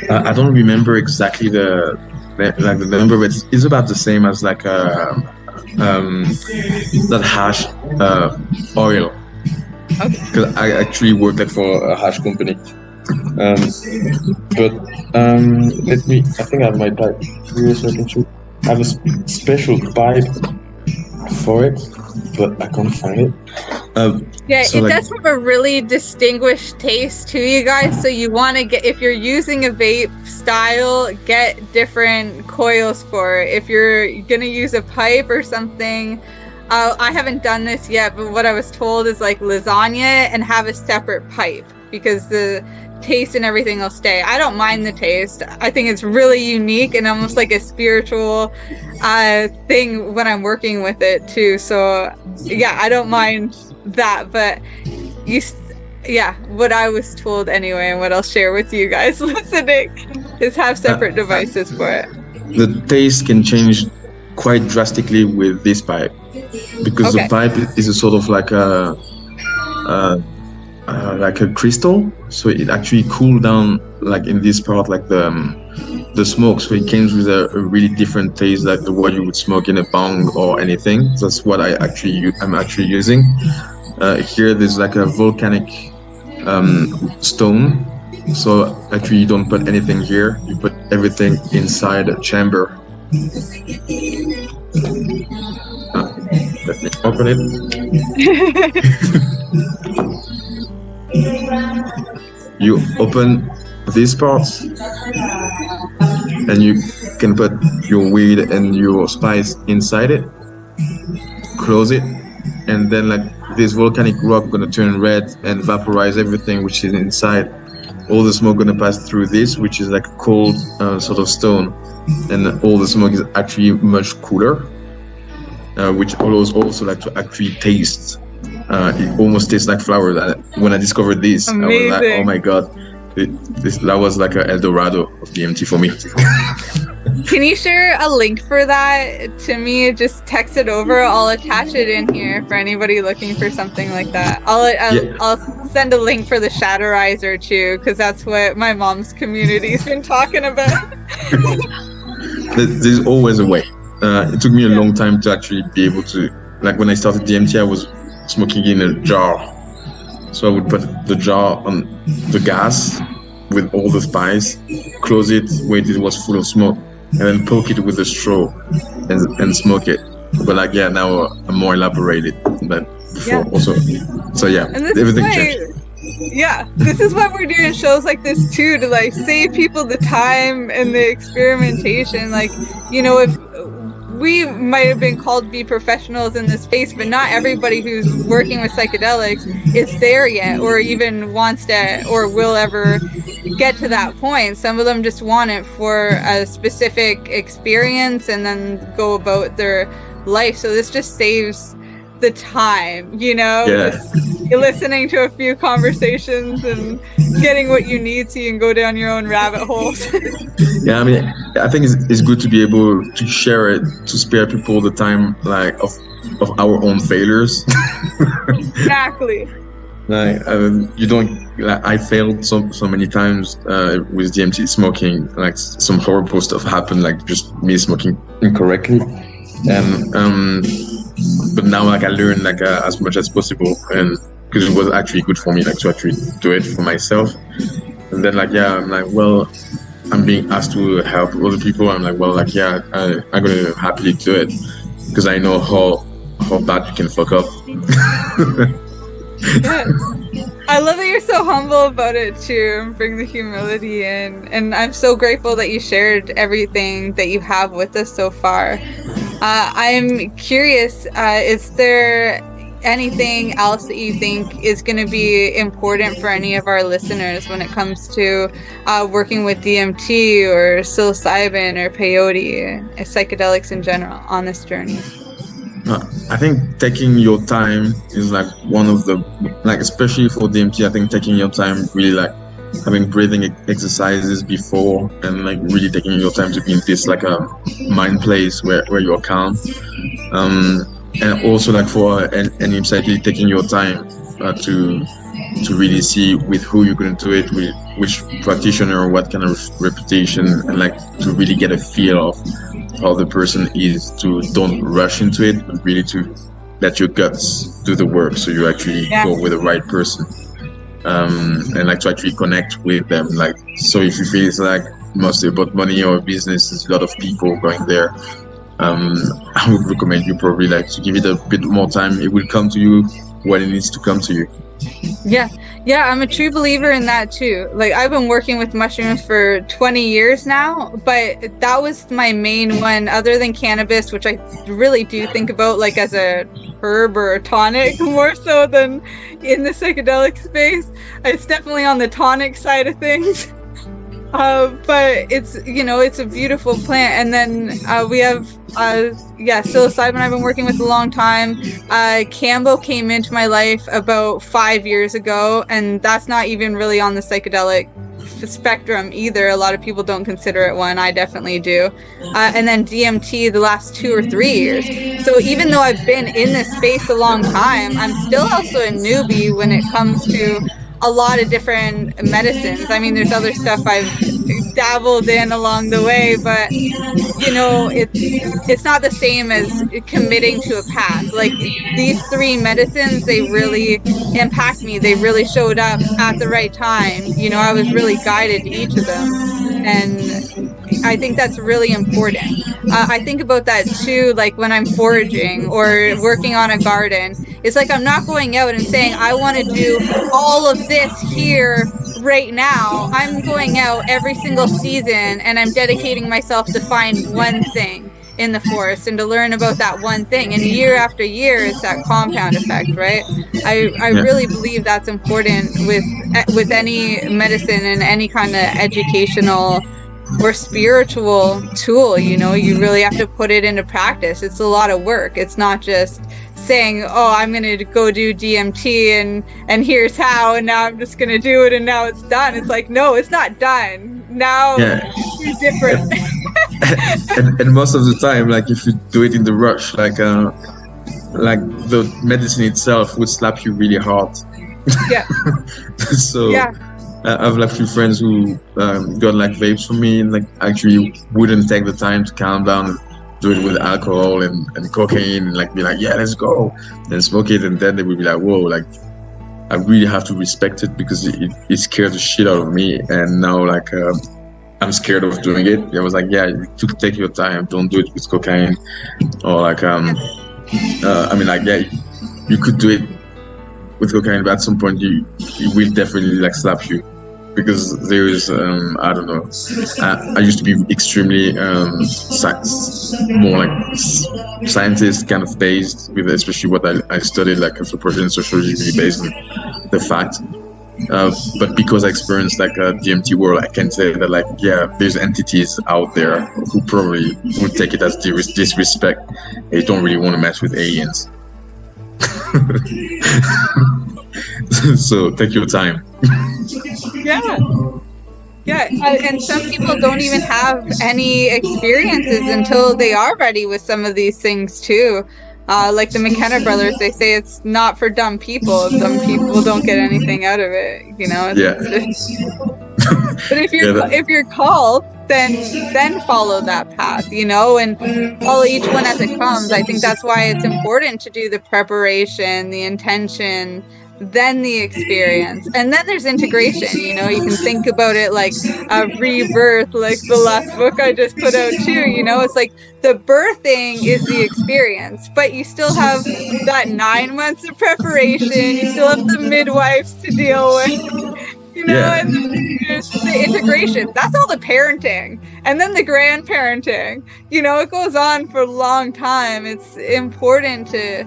I don't remember exactly the number, but it's about the same as like that hash oil. Because I actually work like for a hash company. Let me, I think I have my pipe here so I can show. I have a special pipe for it, but I can't find it. Yeah, so it does have a really distinguished taste to you guys, so you want to get, if you're using a vape style, get different coils for it. If you're going to use a pipe or something, I haven't done this yet, but what I was told is like lasagna and have a separate pipe because the taste and everything will stay. I don't mind the taste. I think it's really unique and almost like a spiritual thing when I'm working with it too. So yeah, I don't mind that, but what I was told anyway, and what I'll share with you guys listening is have separate devices for it. The taste can change quite drastically with this pipe because the pipe is a sort of like a crystal, so it actually cooled down like in this part like the smoke, so it comes with a really different taste like the what you would smoke in a bong or anything. That's what I'm actually using. Here there's like a volcanic stone, so actually you don't put anything here, you put everything inside a chamber. Let me open it. You open these parts and you can put your weed and your spice inside it, close it, and then like this volcanic rock gonna turn red and vaporize everything which is inside. All the smoke gonna pass through this, which is like a cold sort of stone, and all the smoke is actually much cooler, which allows also like to actually taste. It almost tastes like flowers. When I discovered this, I was like, oh my god, that was like a El Dorado of DMT for me. Can you share a link for that to me? Just text it over. I'll attach it in here for anybody looking for something like that. I'll send a link for the Shatterizer too, because that's what my mom's community's been talking about. There's always a way. It took me a long time to actually be able to, like when I started DMT, I was smoking in a jar. So I would put the jar on the gas with all the spice, close it, wait till it was full of smoke, and then poke it with a straw and smoke it. But like, yeah, now I'm more elaborated than before also. So yeah, everything changed. Yeah, this is what we're doing shows like this too, to like save people the time and the experimentation. Like, you know, if we might have been called to be professionals in this space, but not everybody who's working with psychedelics is there yet, or even wants to, or will ever get to that point. Some of them just want it for a specific experience and then go about their life. So this just saves the time, you know? You're listening to a few conversations and getting what you need so you can go down your own rabbit holes. Yeah, I mean, I think it's good to be able to share it, to spare people the time like of our own failures. Exactly. Like you don't. Like, I failed so many times with DMT smoking. Like some horrible stuff happened, like just me smoking incorrectly, and but now like I learn like as much as possible, and because it was actually good for me, like to actually do it for myself. And then like I'm like, well, I'm being asked to help other people. I'm like, well, like I'm gonna happily do it because I know how bad you can fuck up. I love that you're so humble about it too, and bring the humility in. And I'm so grateful that you shared everything that you have with us so far. I'm curious, is there anything else that you think is going to be important for any of our listeners when it comes to working with DMT or psilocybin or peyote, psychedelics in general, on this journey? I think taking your time is like one of the, like, especially for DMT, I think taking your time, really like having breathing exercises before, and like really taking your time to be in this like a mind place where you're calm. And also like for any psychedelic, taking your time to really see with who you're going to do it, with which practitioner, what kind of reputation, and like to really get a feel of how the person is, to don't rush into it, but really to let your guts do the work, so you actually go with the right person, and like to actually connect with them. Like, so if you feel it's like mostly about money or business, there's a lot of people going there, I would recommend you probably like to give it a bit more time. It will come to you when it needs to come to you. Yeah, I'm a true believer in that too. Like, I've been working with mushrooms for 20 years now, but that was my main one, other than cannabis, which I really do think about like as a herb or a tonic more so than in the psychedelic space. It's definitely on the tonic side of things. But it's, you know, it's a beautiful plant. And then we have psilocybin I've been working with a long time. Campbell came into my life about 5 years ago, and that's not even really on the psychedelic spectrum either. A lot of people don't consider it one. I definitely do. And then DMT the last 2 or 3 years. So even though I've been in this space a long time, I'm still also a newbie when it comes to a lot of different medicines. I mean, there's other stuff I've dabbled in along the way, but you know, it's not the same as committing to a path. Like, these 3 medicines, they really impact me. They really showed up at the right time. You know, I was really guided to each of them, and I think that's really important. I think about that too, like when I'm foraging or working on a garden. It's like I'm not going out and saying I want to do all of this here right now. I'm going out every single season, and I'm dedicating myself to find one thing in the forest and to learn about that one thing. And year after year, it's that compound effect, right? I really believe that's important with any medicine and any kind of educational or spiritual tool. You know, you really have to put it into practice. It's a lot of work. It's not just saying, oh, I'm going to go do DMT and here's how, and now I'm just going to do it and now it's done. It's like, no, it's not done. Now it's different. and most of the time, like if you do it in the rush, like the medicine itself would slap you really hard. Yeah. So I have like a few friends who got like vapes from me, and like actually wouldn't take the time to calm down and do it with alcohol and cocaine, and like be like, yeah, let's go, and smoke it, and then they would be like, whoa, like I really have to respect it because it scared the shit out of me, and now like I'm scared of doing it. I was like, yeah, you take your time, don't do it with cocaine, or like I mean, like, yeah, you could do it with cocaine, but at some point it will definitely like slap you, because there is I don't know, I used to be extremely more like scientist kind of based, with especially what I studied, like anthropology and sociology, based on the fact, but because I experienced like a DMT world, I can say that like, yeah, there's entities out there who probably would take it as disrespect. They don't really want to mess with aliens. So take your time. And some people don't even have any experiences until they are ready with some of these things too. Like the McKenna brothers, they say it's not for dumb people. Dumb people don't get anything out of it, you know. But if you're called, then follow that path, you know, and follow each one as it comes. I think that's why it's important to do the preparation, the intention, then the experience, and then there's integration. You know, you can think about it like a rebirth, like the last book I just put out too. You know, it's like the birthing is the experience, but you still have that 9 months of preparation. You still have the midwives to deal with. You know, and then there's the integration. That's all the parenting. And then the grandparenting. You know, it goes on for a long time. It's important to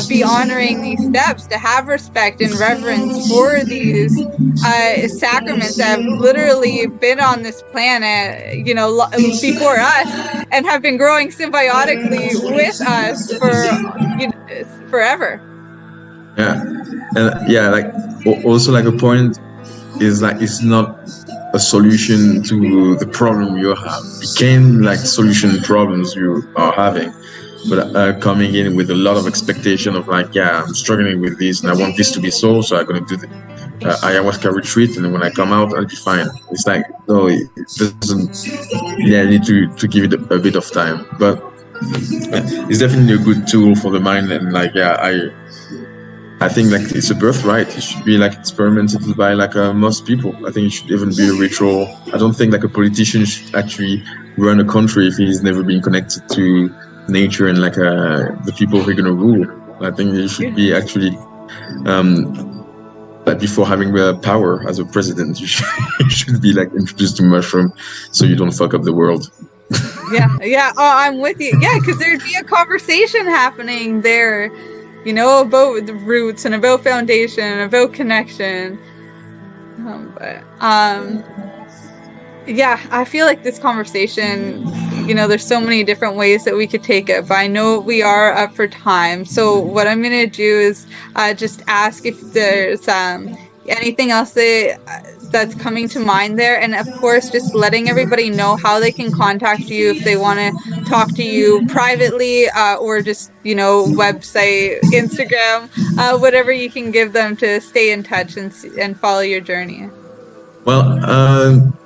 be honoring these steps, to have respect and reverence for these sacraments that have literally been on this planet, you know, before us, and have been growing symbiotically with us for, you know, forever. Yeah. And yeah, like also like a point is like it's not a solution to the problem you have. It can like solution problems you are having, but coming in with a lot of expectation of like, yeah, I'm struggling with this and I want this to be solved, so I'm going to do the ayahuasca retreat, and then when I come out, I'll be fine. It's like, no, it doesn't. Yeah, I need to give it a bit of time, but it's definitely a good tool for the mind. And like, yeah, I think like it's a birthright. It should be like experimented by like most people. I think it should even be a ritual. I don't think like a politician should actually run a country if he's never been connected to nature and like the people who are gonna rule. I think it should be actually like before having power as a president, you should be like introduced to mushroom so you don't fuck up the world. Yeah. Oh, I'm with you. Yeah, because there'd be a conversation happening there. You know, about the roots and about foundation and about connection. Yeah, I feel like this conversation, you know, there's so many different ways that we could take it, but I know we are up for time. So what I'm going to do is just ask if there's anything else that's coming to mind there. And of course, just letting everybody know how they can contact you if they want to talk to you privately or just, you know, website, Instagram, whatever you can give them to stay in touch and follow your journey. Well,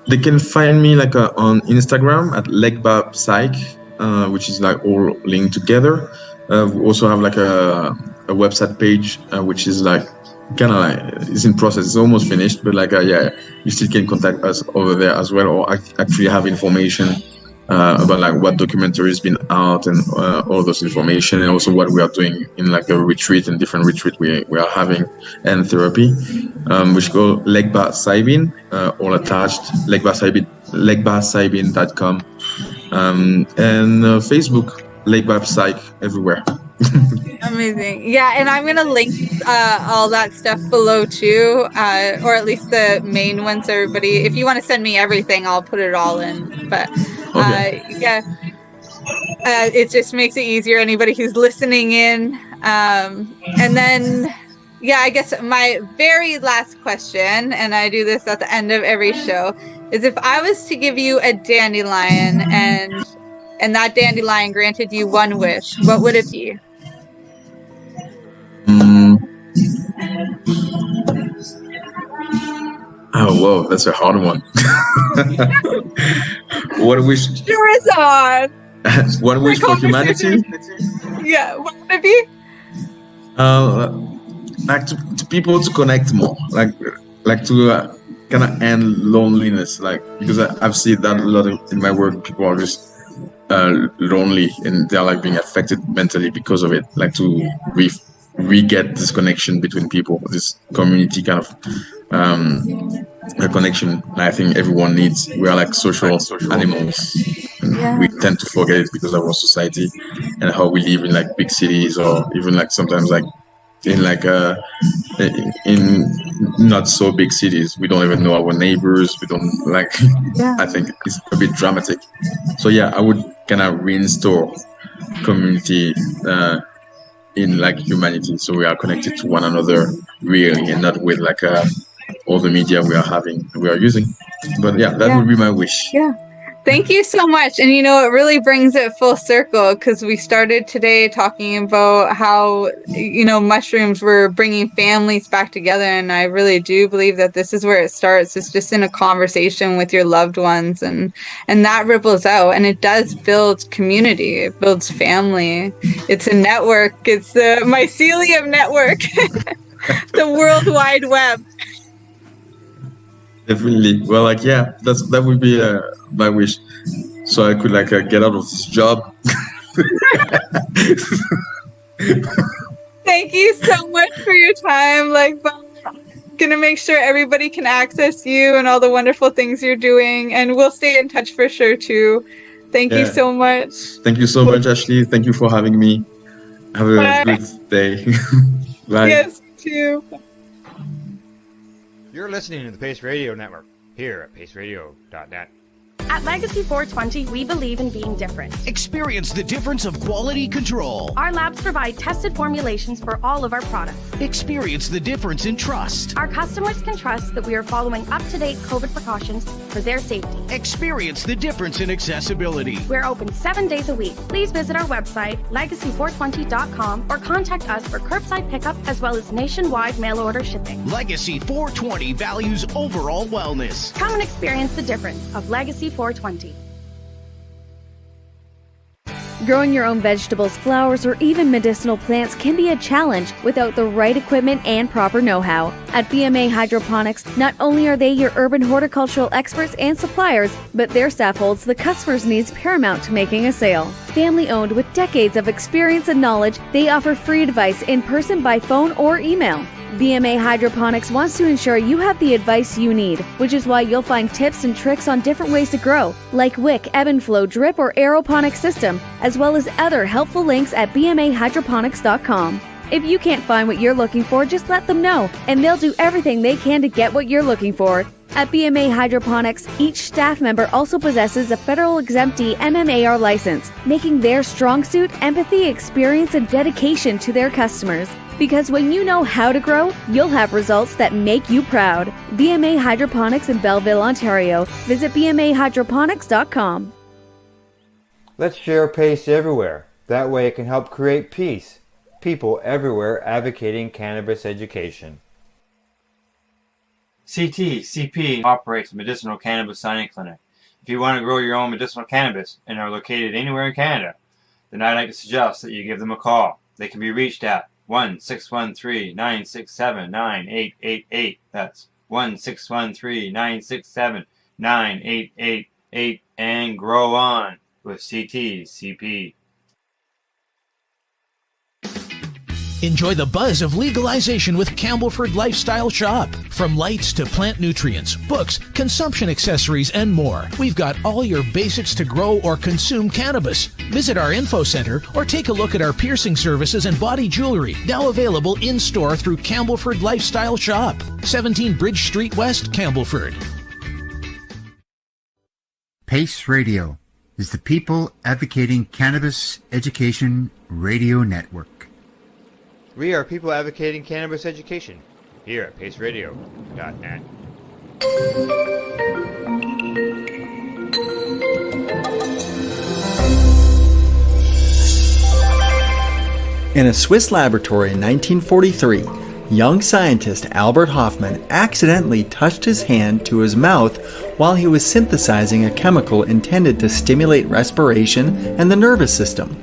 they can find me like on Instagram at Legba Psych, which is like all linked together. We also have like a website page, which is like kind of like it's in process. It's almost finished, but like yeah, you still can contact us over there as well, or actually have information about like what documentary has been out and all those information, and also what we are doing in like a retreat and different retreat we are having, and therapy, which go Legba Saibin, all attached, legbasaibin.com, and Facebook Legba Psych everywhere. Amazing. Yeah, and I'm going to link all that stuff below too, or at least the main ones, everybody. If you want to send me everything, I'll put it all in. But yeah, it just makes it easier, anybody who's listening in. And then, yeah, I guess my very last question, and I do this at the end of every show, is if I was to give you a dandelion and that dandelion granted you one wish, what would it be? Oh, whoa, that's a hard one. What wish? Sure is hard. One wish for humanity? Yeah, what would it be? Like to people to connect more, like to kind of end loneliness, like because I've seen that a lot in my work. People are just lonely and they're like being affected mentally because of it, like to re-get this connection between people, this community kind of a connection I think everyone needs. We are like social animals, and we tend to forget it because of our society and how we live in like big cities, or even like sometimes like in like in not so big cities. We don't even know our neighbors. We don't like I think it's a bit dramatic. So yeah, I would kind of reinstore community in like humanity, so we are connected to one another really, and not with like all the media we are using. But yeah, that would be my wish. Yeah. Thank you so much. And you know, it really brings it full circle, because we started today talking about how, you know, mushrooms were bringing families back together. And I really do believe that this is where it starts. It's just in a conversation with your loved ones, and that ripples out, and it does build community. It builds family. It's a network. It's the mycelium network. the World Wide Web. Definitely. Well, like, yeah, that would be my wish. So I could like get out of this job. Thank you so much for your time. Like, gonna make sure everybody can access you and all the wonderful things you're doing, and we'll stay in touch for sure too. Thank you so much. Thank you so much, Ashley. Thank you for having me. Have a good day. Bye. Yes, you too. You're listening to the Pace Radio Network here at paceradio.net. At Legacy 420, we believe in being different. Experience the difference of quality control. Our labs provide tested formulations for all of our products. Experience the difference in trust. Our customers can trust that we are following up-to-date COVID precautions for their safety. Experience the difference in accessibility. We're open 7 days a week. Please visit our website, legacy420.com, or contact us for curbside pickup as well as nationwide mail order shipping. Legacy 420 values overall wellness. Come and experience the difference of Legacy 420. Growing your own vegetables, flowers, or even medicinal plants can be a challenge without the right equipment and proper know-how. At BMA Hydroponics, not only are they your urban horticultural experts and suppliers, but their staff holds the customer's needs paramount to making a sale. Family-owned with decades of experience and knowledge, they offer free advice in person, by phone, or email. BMA Hydroponics wants to ensure you have the advice you need, which is why you'll find tips and tricks on different ways to grow, like wick, ebb and flow, drip, or aeroponic system, as well as other helpful links at bmahydroponics.com. If you can't find what you're looking for, just let them know, and they'll do everything they can to get what you're looking for. At BMA Hydroponics, each staff member also possesses a federal exemptee MMAR license, making their strong suit empathy, experience, and dedication to their customers. Because when you know how to grow, you'll have results that make you proud. BMA Hydroponics in Belleville, Ontario. Visit bmahydroponics.com. Let's share PACE everywhere. That way it can help create peace. People everywhere advocating cannabis education. CP operates a medicinal cannabis signing clinic. If you want to grow your own medicinal cannabis and are located anywhere in Canada, then I'd like to suggest that you give them a call. They can be reached at 1-613-967-9888. That's 1-613-967-9888, and grow on with CP. Enjoy the buzz of legalization with Campbellford Lifestyle Shop. From lights to plant nutrients, books, consumption accessories, and more, we've got all your basics to grow or consume cannabis. Visit our info center or take a look at our piercing services and body jewelry, now available in-store through Campbellford Lifestyle Shop, 17 Bridge Street West, Campbellford. PACE Radio is the People Advocating Cannabis Education Radio Network. We are people advocating cannabis education here at paceradio.net. In a Swiss laboratory in 1943, young scientist Albert Hofmann accidentally touched his hand to his mouth while he was synthesizing a chemical intended to stimulate respiration and the nervous system.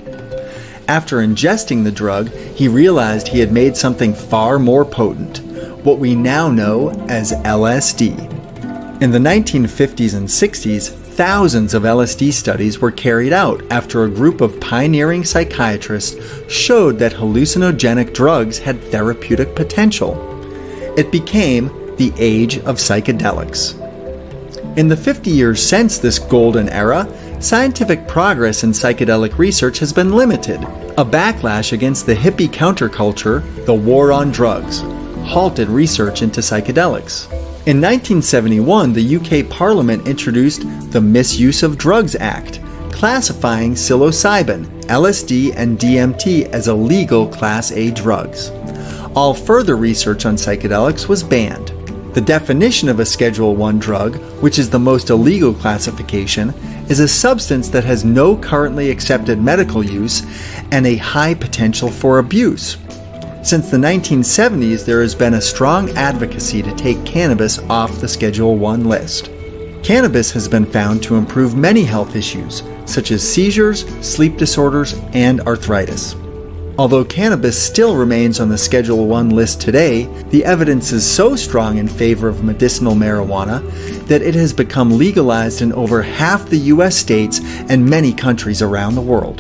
After ingesting the drug, he realized he had made something far more potent, what we now know as LSD. In the 1950s and 60s, thousands of LSD studies were carried out after a group of pioneering psychiatrists showed that hallucinogenic drugs had therapeutic potential. It became the age of psychedelics. In the 50 years since this golden era, scientific progress in psychedelic research has been limited. A backlash against the hippie counterculture, the war on drugs, halted research into psychedelics. In 1971, the UK Parliament introduced the Misuse of Drugs Act, classifying psilocybin, LSD, and DMT as illegal Class A drugs. All further research on psychedelics was banned. The definition of a Schedule I drug, which is the most illegal classification, is a substance that has no currently accepted medical use and a high potential for abuse. Since the 1970s, there has been a strong advocacy to take cannabis off the Schedule I list. Cannabis has been found to improve many health issues, such as seizures, sleep disorders, and arthritis. Although cannabis still remains on the Schedule I list today, the evidence is so strong in favor of medicinal marijuana that it has become legalized in over half the US states and many countries around the world.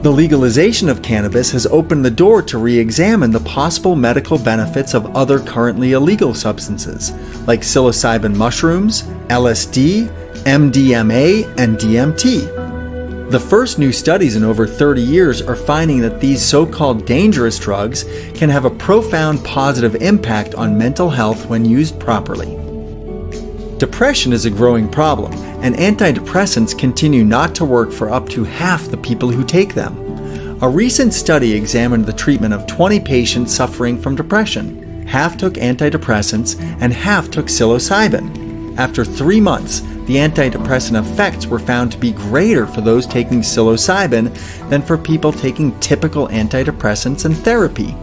The legalization of cannabis has opened the door to re-examine the possible medical benefits of other currently illegal substances, like psilocybin mushrooms, LSD, MDMA, and DMT. The first new studies in over 30 years are finding that these so-called dangerous drugs can have a profound positive impact on mental health when used properly. Depression is a growing problem, and antidepressants continue not to work for up to half the people who take them. A recent study examined the treatment of 20 patients suffering from depression. Half took antidepressants and half took psilocybin. After 3 months, the antidepressant effects were found to be greater for those taking psilocybin than for people taking typical antidepressants and therapy.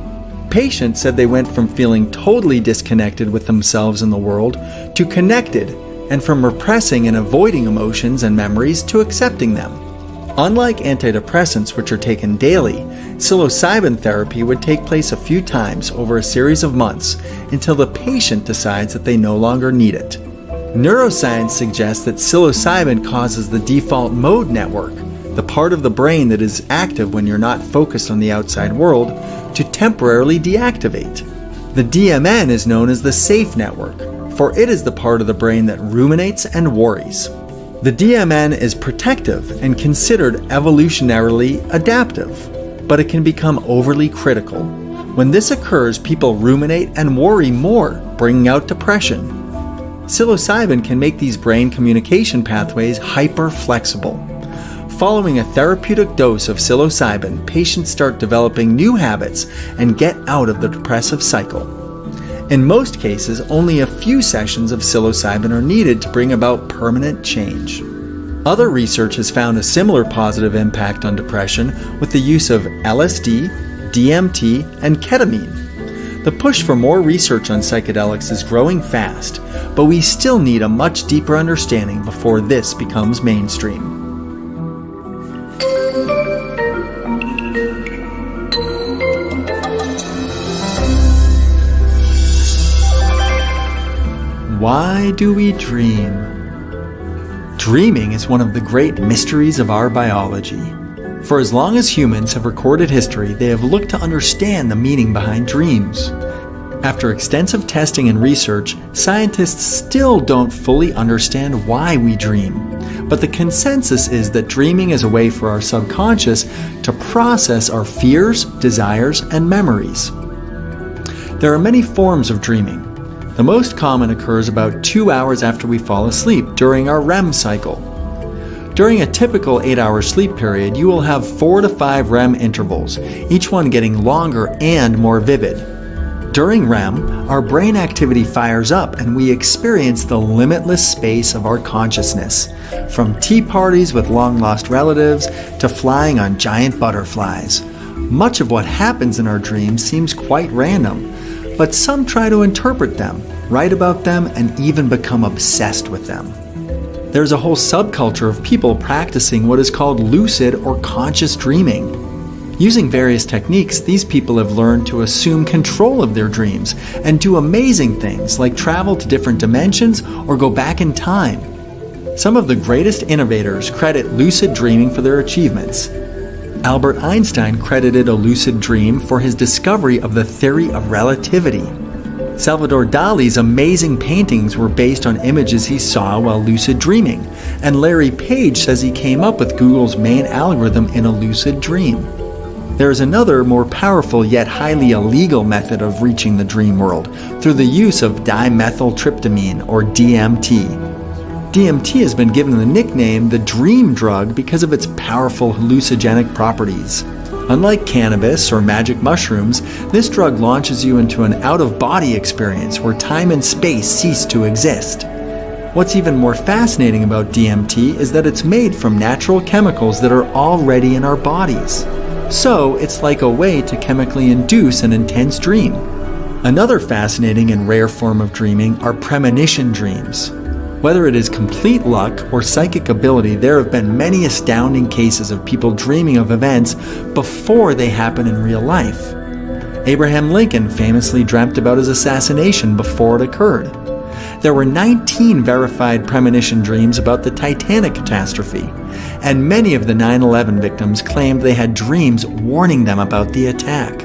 Patients said they went from feeling totally disconnected with themselves and the world to connected, and from repressing and avoiding emotions and memories to accepting them. Unlike antidepressants, which are taken daily, psilocybin therapy would take place a few times over a series of months until the patient decides that they no longer need it. Neuroscience suggests that psilocybin causes the default mode network, the part of the brain that is active when you're not focused on the outside world, to temporarily deactivate. The DMN is known as the safe network, for it is the part of the brain that ruminates and worries. The DMN is protective and considered evolutionarily adaptive, but it can become overly critical. When this occurs, people ruminate and worry more, bringing out depression. Psilocybin can make these brain communication pathways hyper-flexible. Following a therapeutic dose of psilocybin, patients start developing new habits and get out of the depressive cycle. In most cases, only a few sessions of psilocybin are needed to bring about permanent change. Other research has found a similar positive impact on depression with the use of LSD, DMT, and ketamine. The push for more research on psychedelics is growing fast, but we still need a much deeper understanding before this becomes mainstream. Why do we dream? Dreaming is one of the great mysteries of our biology. For as long as humans have recorded history, they have looked to understand the meaning behind dreams. After extensive testing and research, scientists still don't fully understand why we dream. But the consensus is that dreaming is a way for our subconscious to process our fears, desires, and memories. There are many forms of dreaming. The most common occurs about 2 hours after we fall asleep during our REM cycle. During a typical 8-hour sleep period, you will have 4 to 5 REM intervals, each one getting longer and more vivid. During REM, our brain activity fires up and we experience the limitless space of our consciousness, from tea parties with long-lost relatives to flying on giant butterflies. Much of what happens in our dreams seems quite random, but some try to interpret them, write about them, and even become obsessed with them. There's a whole subculture of people practicing what is called lucid or conscious dreaming. Using various techniques, these people have learned to assume control of their dreams and do amazing things like travel to different dimensions or go back in time. Some of the greatest innovators credit lucid dreaming for their achievements. Albert Einstein credited a lucid dream for his discovery of the theory of relativity. Salvador Dali's amazing paintings were based on images he saw while lucid dreaming, and Larry Page says he came up with Google's main algorithm in a lucid dream. There is another, more powerful yet highly illegal method of reaching the dream world through the use of dimethyltryptamine, or DMT. DMT has been given the nickname the dream drug because of its powerful hallucinogenic properties. Unlike cannabis or magic mushrooms, this drug launches you into an out-of-body experience where time and space cease to exist. What's even more fascinating about DMT is that it's made from natural chemicals that are already in our bodies. So, it's like a way to chemically induce an intense dream. Another fascinating and rare form of dreaming are premonition dreams. Whether it is complete luck or psychic ability, there have been many astounding cases of people dreaming of events before they happen in real life. Abraham Lincoln famously dreamt about his assassination before it occurred. There were 19 verified premonition dreams about the Titanic catastrophe, and many of the 9/11 victims claimed they had dreams warning them about the attack.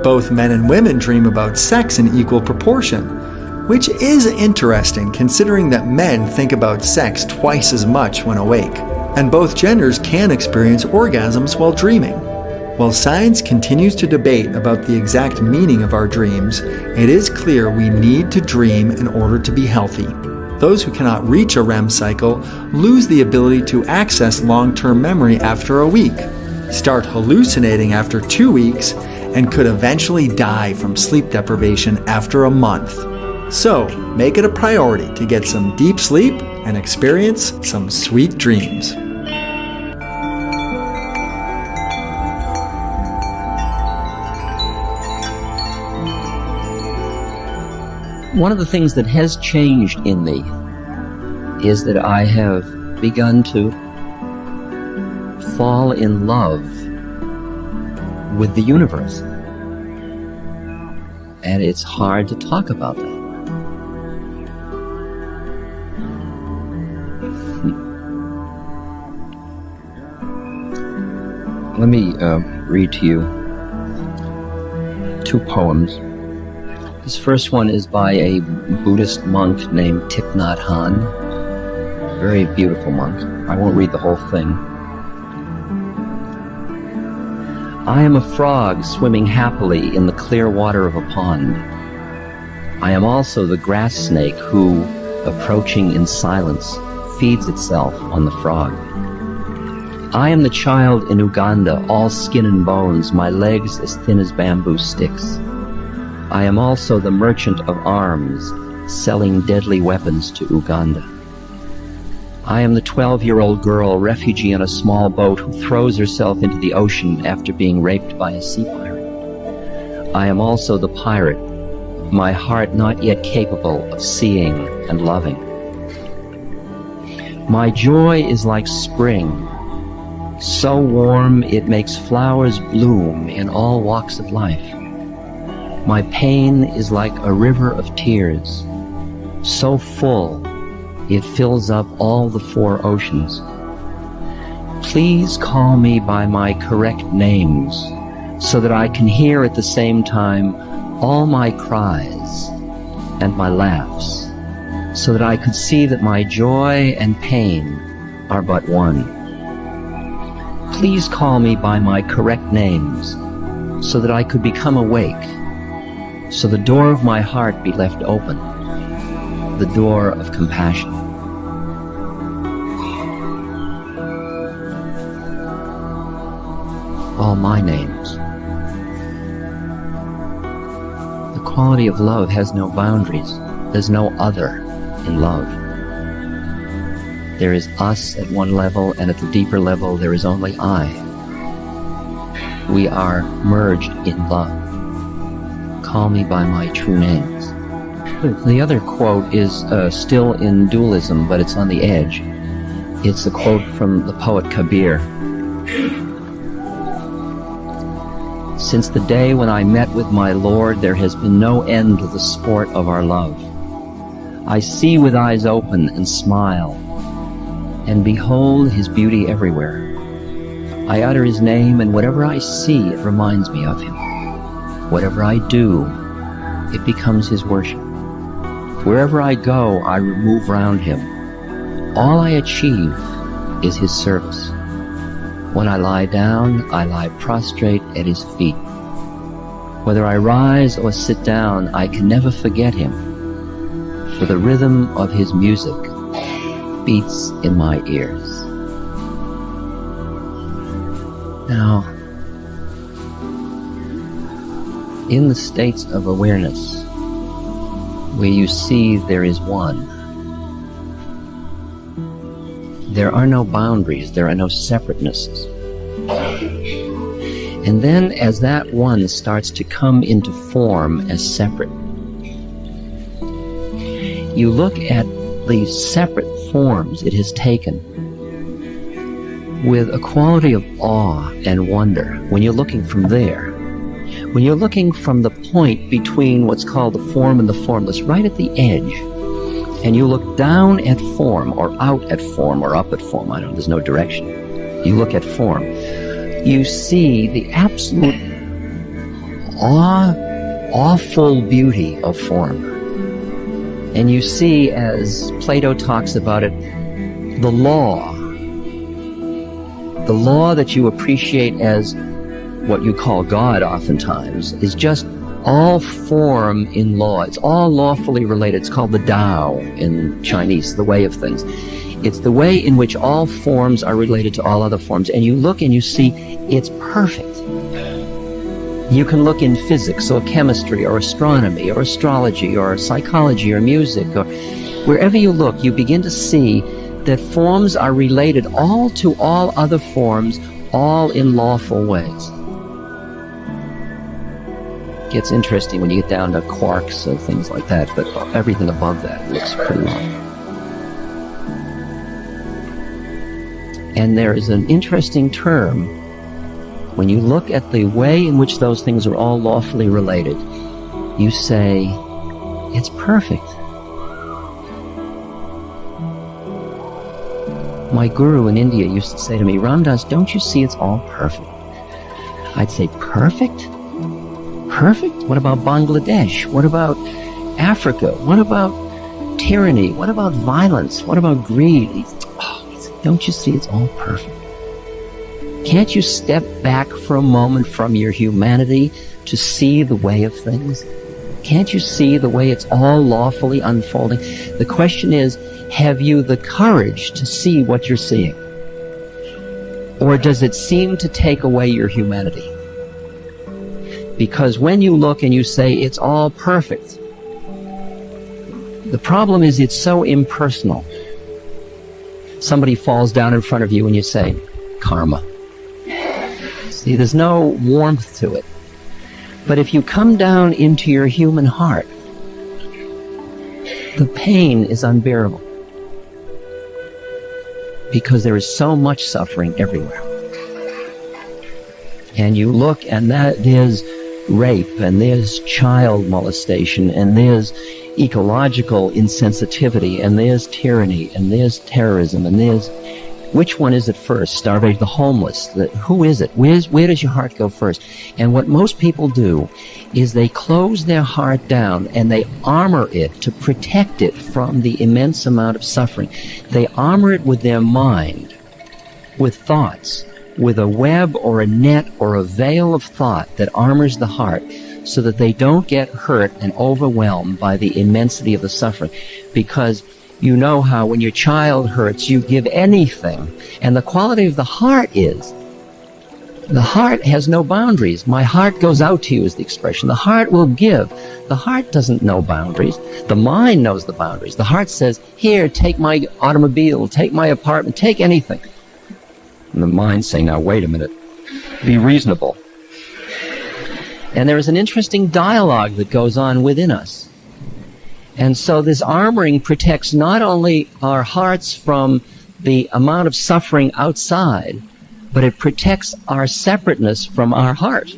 Both men and women dream about sex in equal proportion, which is interesting considering that men think about sex twice as much when awake, and both genders can experience orgasms while dreaming. While science continues to debate about the exact meaning of our dreams, it is clear we need to dream in order to be healthy. Those who cannot reach a REM cycle lose the ability to access long-term memory after a week, start hallucinating after 2 weeks, and could eventually die from sleep deprivation after a month. So, make it a priority to get some deep sleep and experience some sweet dreams. One of the things that has changed in me is that I have begun to fall in love with the universe. And it's hard to talk about that. Let me read to you 2 poems. This first one is by a Buddhist monk named Thich Nhat Hanh. Very beautiful monk. I won't read the whole thing. I am a frog swimming happily in the clear water of a pond. I am also the grass snake who, approaching in silence, feeds itself on the frog. I am the child in Uganda, all skin and bones, my legs as thin as bamboo sticks. I am also the merchant of arms, selling deadly weapons to Uganda. I am the 12-year-old girl, refugee on a small boat, who throws herself into the ocean after being raped by a sea pirate. I am also the pirate, my heart not yet capable of seeing and loving. My joy is like spring, so warm it makes flowers bloom in all walks of life. My pain is like a river of tears, so full it fills up all the 4 oceans. Please call me by my correct names, so that I can hear at the same time all my cries and my laughs, so that I could see that my joy and pain are but one. Please call me by my correct names, so that I could become awake, so the door of my heart be left open, the door of compassion. All my names. The quality of love has no boundaries. There's no other in love. There is us at one level, and at the deeper level there is only I. We are merged in love. Call me by my true names. The other quote is still in dualism, but it's on the edge. It's a quote from the poet Kabir. Since the day when I met with my Lord, there has been no end to the sport of our love. I see with eyes open and smile, and behold his beauty everywhere. I utter his name, and whatever I see, it reminds me of him. Whatever I do, it becomes his worship. Wherever I go, I move round him. All I achieve is his service. When I lie down, I lie prostrate at his feet. Whether I rise or sit down, I can never forget him, for the rhythm of his music beats in my ears. Now, in the states of awareness, where you see there is one, there are no boundaries, there are no separatenesses. And then as that one starts to come into form as separate, you look at the separate forms it has taken with a quality of awe and wonder when you're looking from there. When you're looking from the point between what's called the form and the formless, right at the edge, and you look down at form, or out at form, or up at form, I don't know, there's no direction. You look at form, you see the absolute awful beauty of form. And you see, as Plato talks about it, the law that you appreciate as what you call God oftentimes is just all form in law. It's all lawfully related. It's called the Tao in Chinese, the way of things. It's the way in which all forms are related to all other forms. And you look and you see it's perfect. You can look in physics or chemistry or astronomy or astrology or psychology or music, or wherever you look, you begin to see that forms are related all to all other forms, all in lawful ways. It gets interesting when you get down to quarks and things like that, but everything above that looks pretty wrong. And there is an interesting term when you look at the way in which those things are all lawfully related. You say, it's perfect. My guru in India used to say to me, Ramdas, don't you see it's all perfect? I'd say, perfect? Perfect? What about Bangladesh? What about Africa? What about tyranny? What about violence? What about greed? Don't you see it's all perfect? Can't you step back for a moment from your humanity to see the way of things? Can't you see the way it's all lawfully unfolding? The question is, have you the courage to see what you're seeing? Or does it seem to take away your humanity? Because when you look and you say it's all perfect, the problem is it's so impersonal. Somebody falls down in front of you and you say, karma. See, there's no warmth to it. But if you come down into your human heart, the pain is unbearable. Because there is so much suffering everywhere. And you look and there's rape, and there's child molestation, and there's ecological insensitivity, and there's tyranny, and there's terrorism, and there's... Which one is it first? Starvation, the homeless. Who is it? Where does your heart go first? And what most people do is they close their heart down and they armor it to protect it from the immense amount of suffering. They armor it with their mind, with thoughts, with a web or a net or a veil of thought that armors the heart so that they don't get hurt and overwhelmed by the immensity of the suffering. Because you know how when your child hurts, you give anything. And the quality of the heart is, the heart has no boundaries. My heart goes out to you is the expression. The heart will give. The heart doesn't know boundaries. The mind knows the boundaries. The heart says, here, take my automobile, take my apartment, take anything. And the mind saying, now wait a minute, be reasonable. And there is an interesting dialogue that goes on within us. And so this armoring protects not only our hearts from the amount of suffering outside, but it protects our separateness from our heart,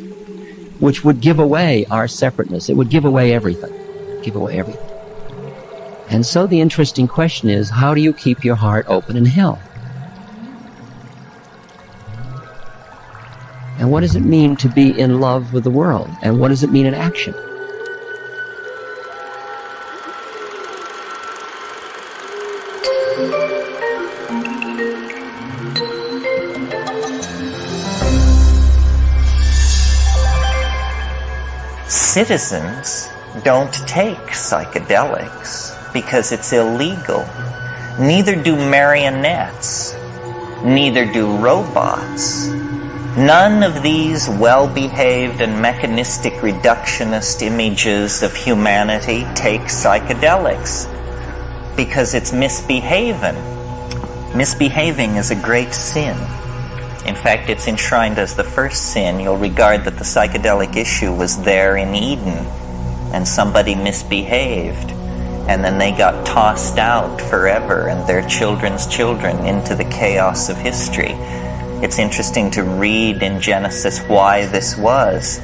which would give away our separateness. It would give away everything. Give away everything. And so the interesting question is, how do you keep your heart open in hell? And what does it mean to be in love with the world? And what does it mean in action? Citizens don't take psychedelics because it's illegal. Neither do marionettes. Neither do robots. None of these well-behaved and mechanistic reductionist images of humanity take psychedelics because it's misbehaving. Misbehaving is a great sin. In fact, it's enshrined as the first sin. You'll regard that the psychedelic issue was there in Eden, and somebody misbehaved. and then they got tossed out forever and their children's children into the chaos of history. It's interesting to read in Genesis why this was.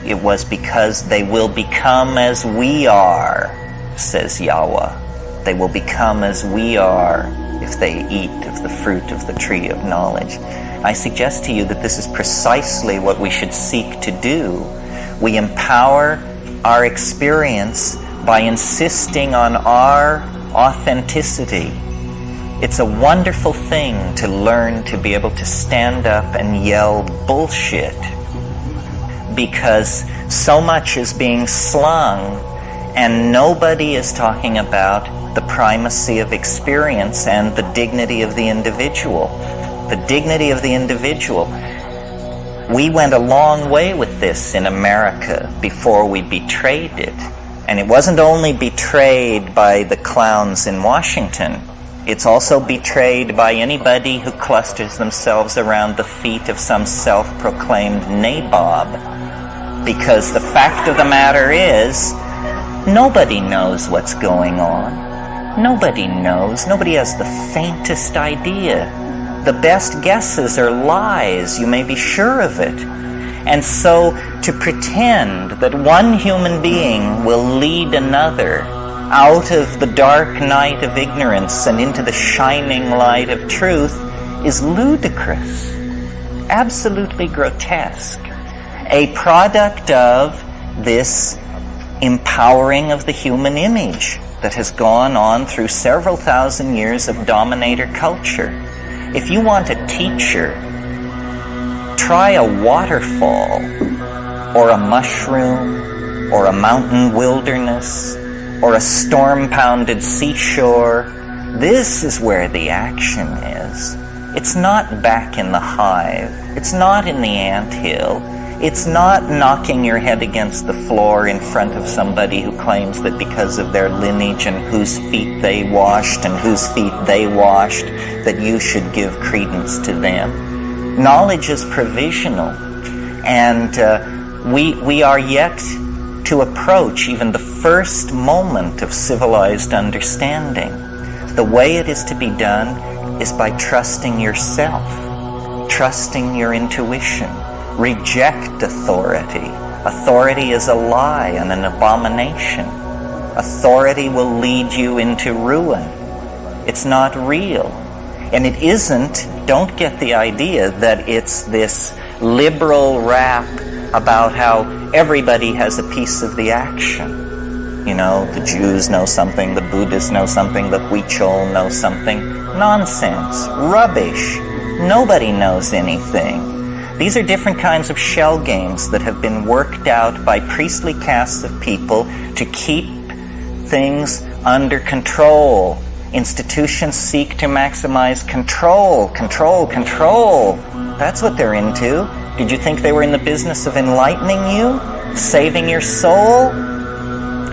It was because they will become as we are, says Yahweh. They will become as we are if they eat of the fruit of the tree of knowledge. I suggest to you that this is precisely what we should seek to do. We empower our experience by insisting on our authenticity. It's a wonderful thing to learn to be able to stand up and yell bullshit, because so much is being slung and nobody is talking about the primacy of experience and the dignity of the individual. The dignity of the individual. We went a long way with this in America before we betrayed it. And it wasn't only betrayed by the clowns in Washington, it's also betrayed by anybody who clusters themselves around the feet of some self-proclaimed nabob. Because the fact of the matter is, nobody knows what's going on. Nobody knows. Nobody has the faintest idea. The best guesses are lies, you may be sure of it. And so to pretend that one human being will lead another out of the dark night of ignorance and into the shining light of truth is ludicrous, absolutely grotesque, a product of this empowering of the human image that has gone on through several thousand years of dominator culture. If you want a teacher, try a waterfall, or a mushroom, or a mountain wilderness, or a storm-pounded seashore. This is where the action is. It's not back in the hive. It's not in the anthill. It's not knocking your head against the floor in front of somebody who claims that because of their lineage and whose feet they washed and whose feet they washed, that you should give credence to them. Knowledge is provisional, and we are yet to approach even the first moment of civilized understanding. The way it is to be done is by trusting yourself, trusting your intuition. Reject authority. Authority is a lie and an abomination. Authority will lead you into ruin. It's not real. And it isn't, don't get the idea that it's this liberal rap about how everybody has a piece of the action. You know, the Jews know something, the Buddhists know something, the Huichol know something. Nonsense. Rubbish. Nobody knows anything. These are different kinds of shell games that have been worked out by priestly castes of people to keep things under control. Institutions seek to maximize control. That's what they're into. Did you think they were in the business of enlightening you? Saving your soul?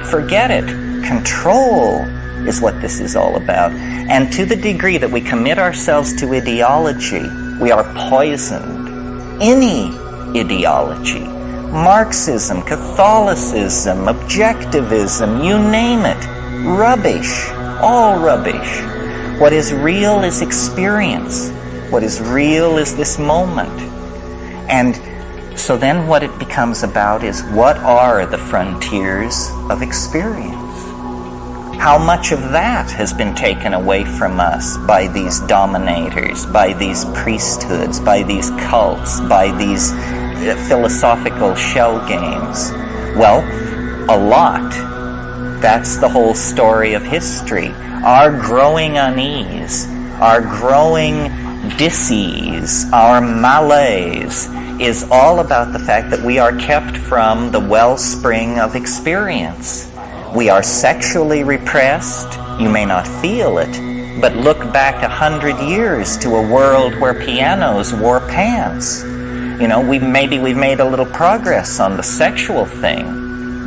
Forget it. Control is what this is all about. And to the degree that we commit ourselves to ideology, we are poisoned. Any ideology, Marxism, Catholicism, objectivism, you name it, rubbish, all rubbish. What is real is experience. What is real is this moment. And so then what it becomes about is, what are the frontiers of experience? How much of that has been taken away from us by these dominators, by these priesthoods, by these cults, by these philosophical shell games? Well, a lot. That's the whole story of history. Our growing unease, our growing dis-ease, our malaise is all about the fact that we are kept from the wellspring of experience. We are sexually repressed. You may not feel it, but look back 100 years to a world where pianos wore pants. You know, we've made a little progress on the sexual thing.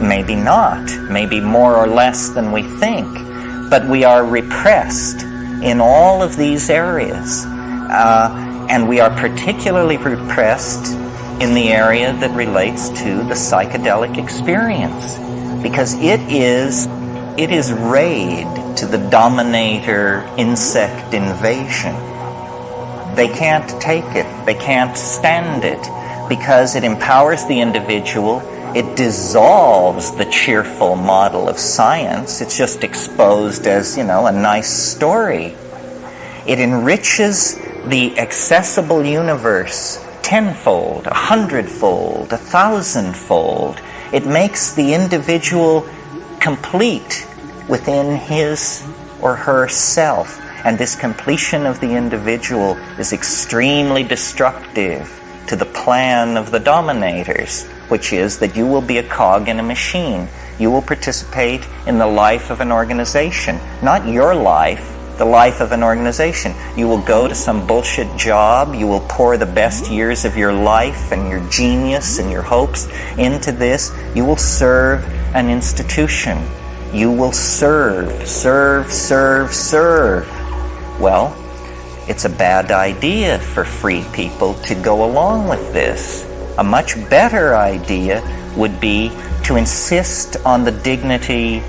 Maybe not. Maybe more or less than we think. But we are repressed in all of these areas. And we are particularly repressed in the area that relates to the psychedelic experience. Because it is it is raid to the dominator insect invasion. They can't take it. They can't stand it because it empowers the individual. It dissolves the cheerful model of science. It's just exposed as, a nice story. It enriches the accessible universe tenfold, 100-fold, 1,000-fold. It makes the individual complete within his or her self. And this completion of the individual is extremely destructive to the plan of the dominators, which is that you will be a cog in a machine. You will participate in the life of an organization, not your life, the life of an organization. You will go to some bullshit job. You will pour the best years of your life and your genius and your hopes into this. You will serve an institution. You will serve. Well, it's a bad idea for free people to go along with this. A much better idea would be to insist on the dignity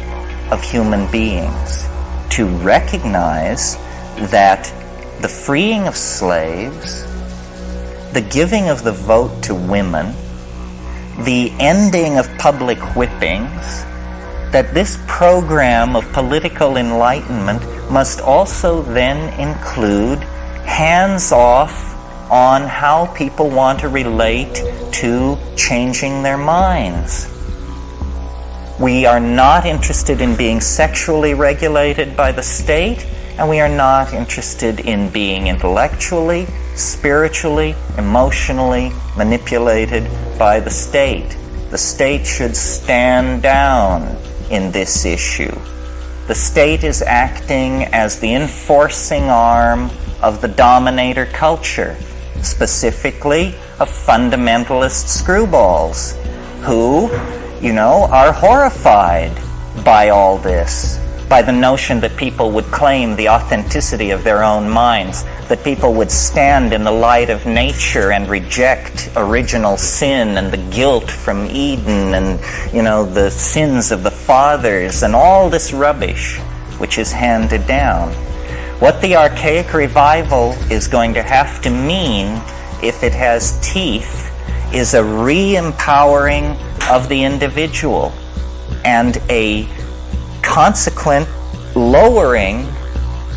of human beings, to recognize that the freeing of slaves, the giving of the vote to women, the ending of public whippings, that this program of political enlightenment must also then include hands-off on how people want to relate to changing their minds. We are not interested in being sexually regulated by the state, and we are not interested in being intellectually, spiritually, emotionally manipulated by the state. The state should stand down in this issue. The state is acting as the enforcing arm of the dominator culture, specifically of fundamentalist screwballs who, are horrified by all this, by the notion that people would claim the authenticity of their own minds, that people would stand in the light of nature and reject original sin and the guilt from Eden and, the sins of the fathers and all this rubbish which is handed down. What the archaic revival is going to have to mean, if it has teeth, is a re-empowering of the individual and a consequent lowering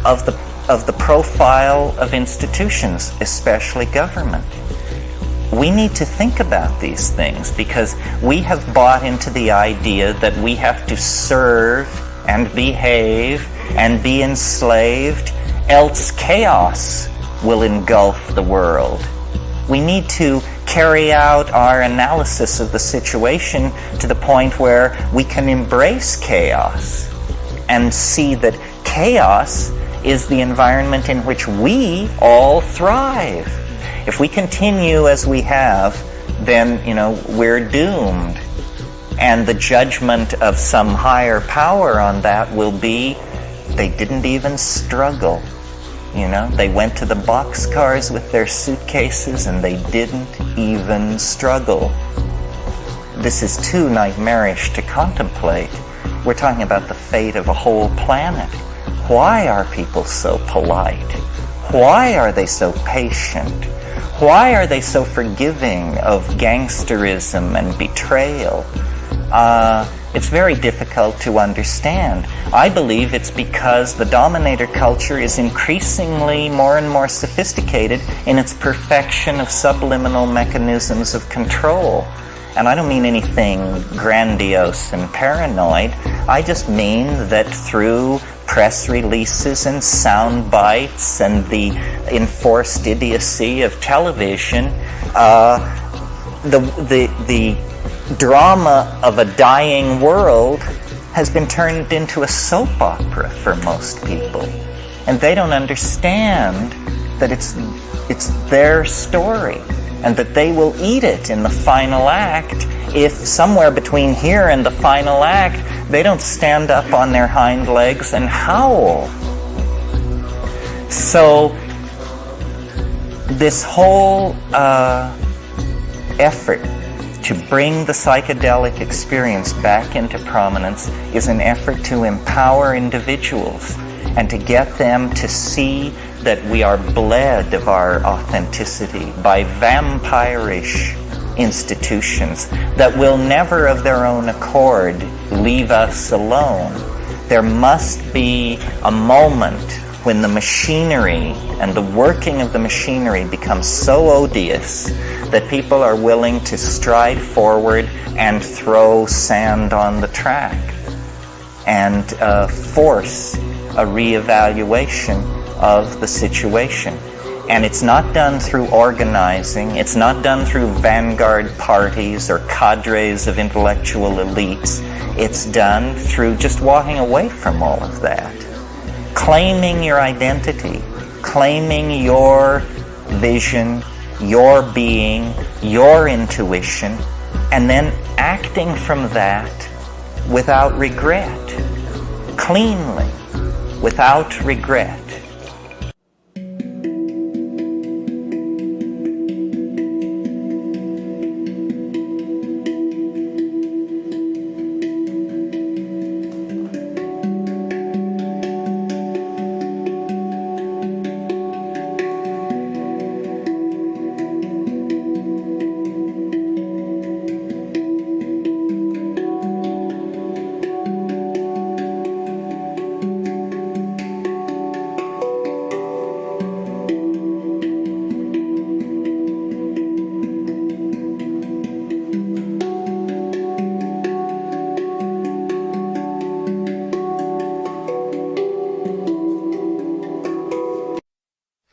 of the profile of institutions, especially government. We need to think about these things because we have bought into the idea that we have to serve and behave and be enslaved, else chaos will engulf the world. We need to carry out our analysis of the situation to the point where we can embrace chaos and see that chaos is the environment in which we all thrive. If we continue as we have, then, we're doomed. And the judgment of some higher power on that will be, they didn't even struggle. They went to the boxcars with their suitcases and they didn't even struggle. This is too nightmarish to contemplate. We're talking about the fate of a whole planet. Why are people so polite? Why are they so patient? Why are they so forgiving of gangsterism and betrayal? It's very difficult to understand. I believe it's because the dominator culture is increasingly more and more sophisticated in its perfection of subliminal mechanisms of control. And I don't mean anything grandiose and paranoid. I just mean that through press releases and sound bites and the enforced idiocy of television, the drama of a dying world has been turned into a soap opera for most people. And they don't understand that it's their story and that they will eat it in the final act if somewhere between here and the final act they don't stand up on their hind legs and howl. So this whole effort to to bring the psychedelic experience back into prominence is an effort to empower individuals and to get them to see that we are bled of our authenticity by vampirish institutions that will never of their own accord leave us alone. There must be a moment when the machinery and the working of the machinery becomes so odious that people are willing to stride forward and throw sand on the track and force a reevaluation of the situation. And it's not done through organizing, it's not done through vanguard parties or cadres of intellectual elites. It's done through just walking away from all of that. Claiming your identity, claiming your vision, your being, your intuition, and then acting from that without regret, cleanly, without regret.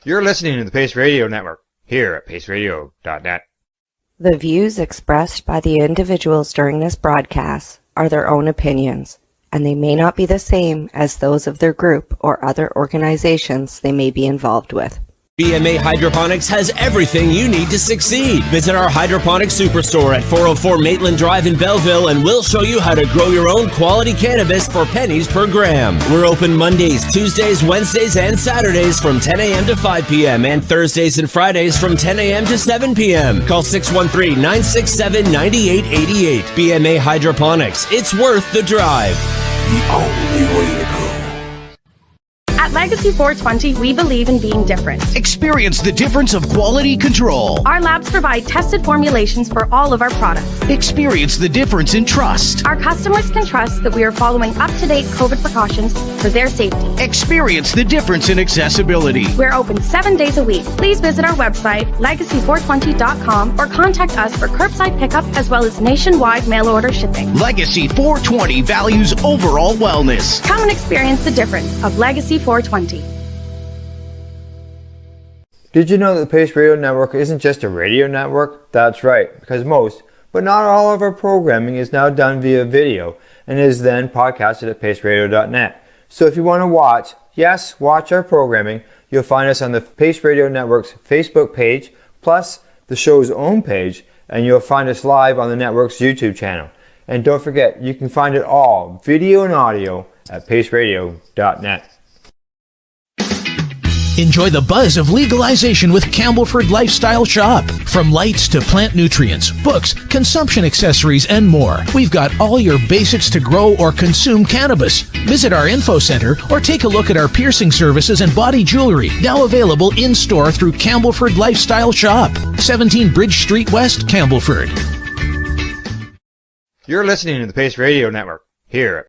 You're listening to the Pace Radio Network, here at paceradio.net. The views expressed by the individuals during this broadcast are their own opinions, and they may not be the same as those of their group or other organizations they may be involved with. BMA Hydroponics has everything you need to succeed. Visit our hydroponics superstore at 404 Maitland Drive in Belleville, and we'll show you how to grow your own quality cannabis for pennies per gram. We're open Mondays, Tuesdays, Wednesdays, and Saturdays from 10 a.m. to 5 p.m. and Thursdays and Fridays from 10 a.m. to 7 p.m. Call 613-967-9888. BMA Hydroponics. It's worth the drive. The only way to go. At Legacy 420, we believe in being different. Experience the difference of quality control. Our labs provide tested formulations for all of our products. Experience the difference in trust. Our customers can trust that we are following up-to-date COVID precautions for their safety. Experience the difference in accessibility. We're open 7 days a week. Please visit our website, legacy420.com, or contact us for curbside pickup as well as nationwide mail order shipping. Legacy 420 values overall wellness. Come and experience the difference of Legacy 420. Did you know that the Pace Radio Network isn't just a radio network? That's right, because most, but not all of our programming is now done via video and is then podcasted at paceradio.net. So if you want to watch our programming, you'll find us on the Pace Radio Network's Facebook page, plus the show's own page, and you'll find us live on the network's YouTube channel. And don't forget, you can find it all, video and audio, at paceradio.net. Enjoy the buzz of legalization with Campbellford Lifestyle Shop. From lights to plant nutrients, books, consumption accessories, and more, we've got all your basics to grow or consume cannabis. Visit our info center or take a look at our piercing services and body jewelry, now available in-store through Campbellford Lifestyle Shop, 17 Bridge Street West, Campbellford. You're listening to the Pace Radio Network, here at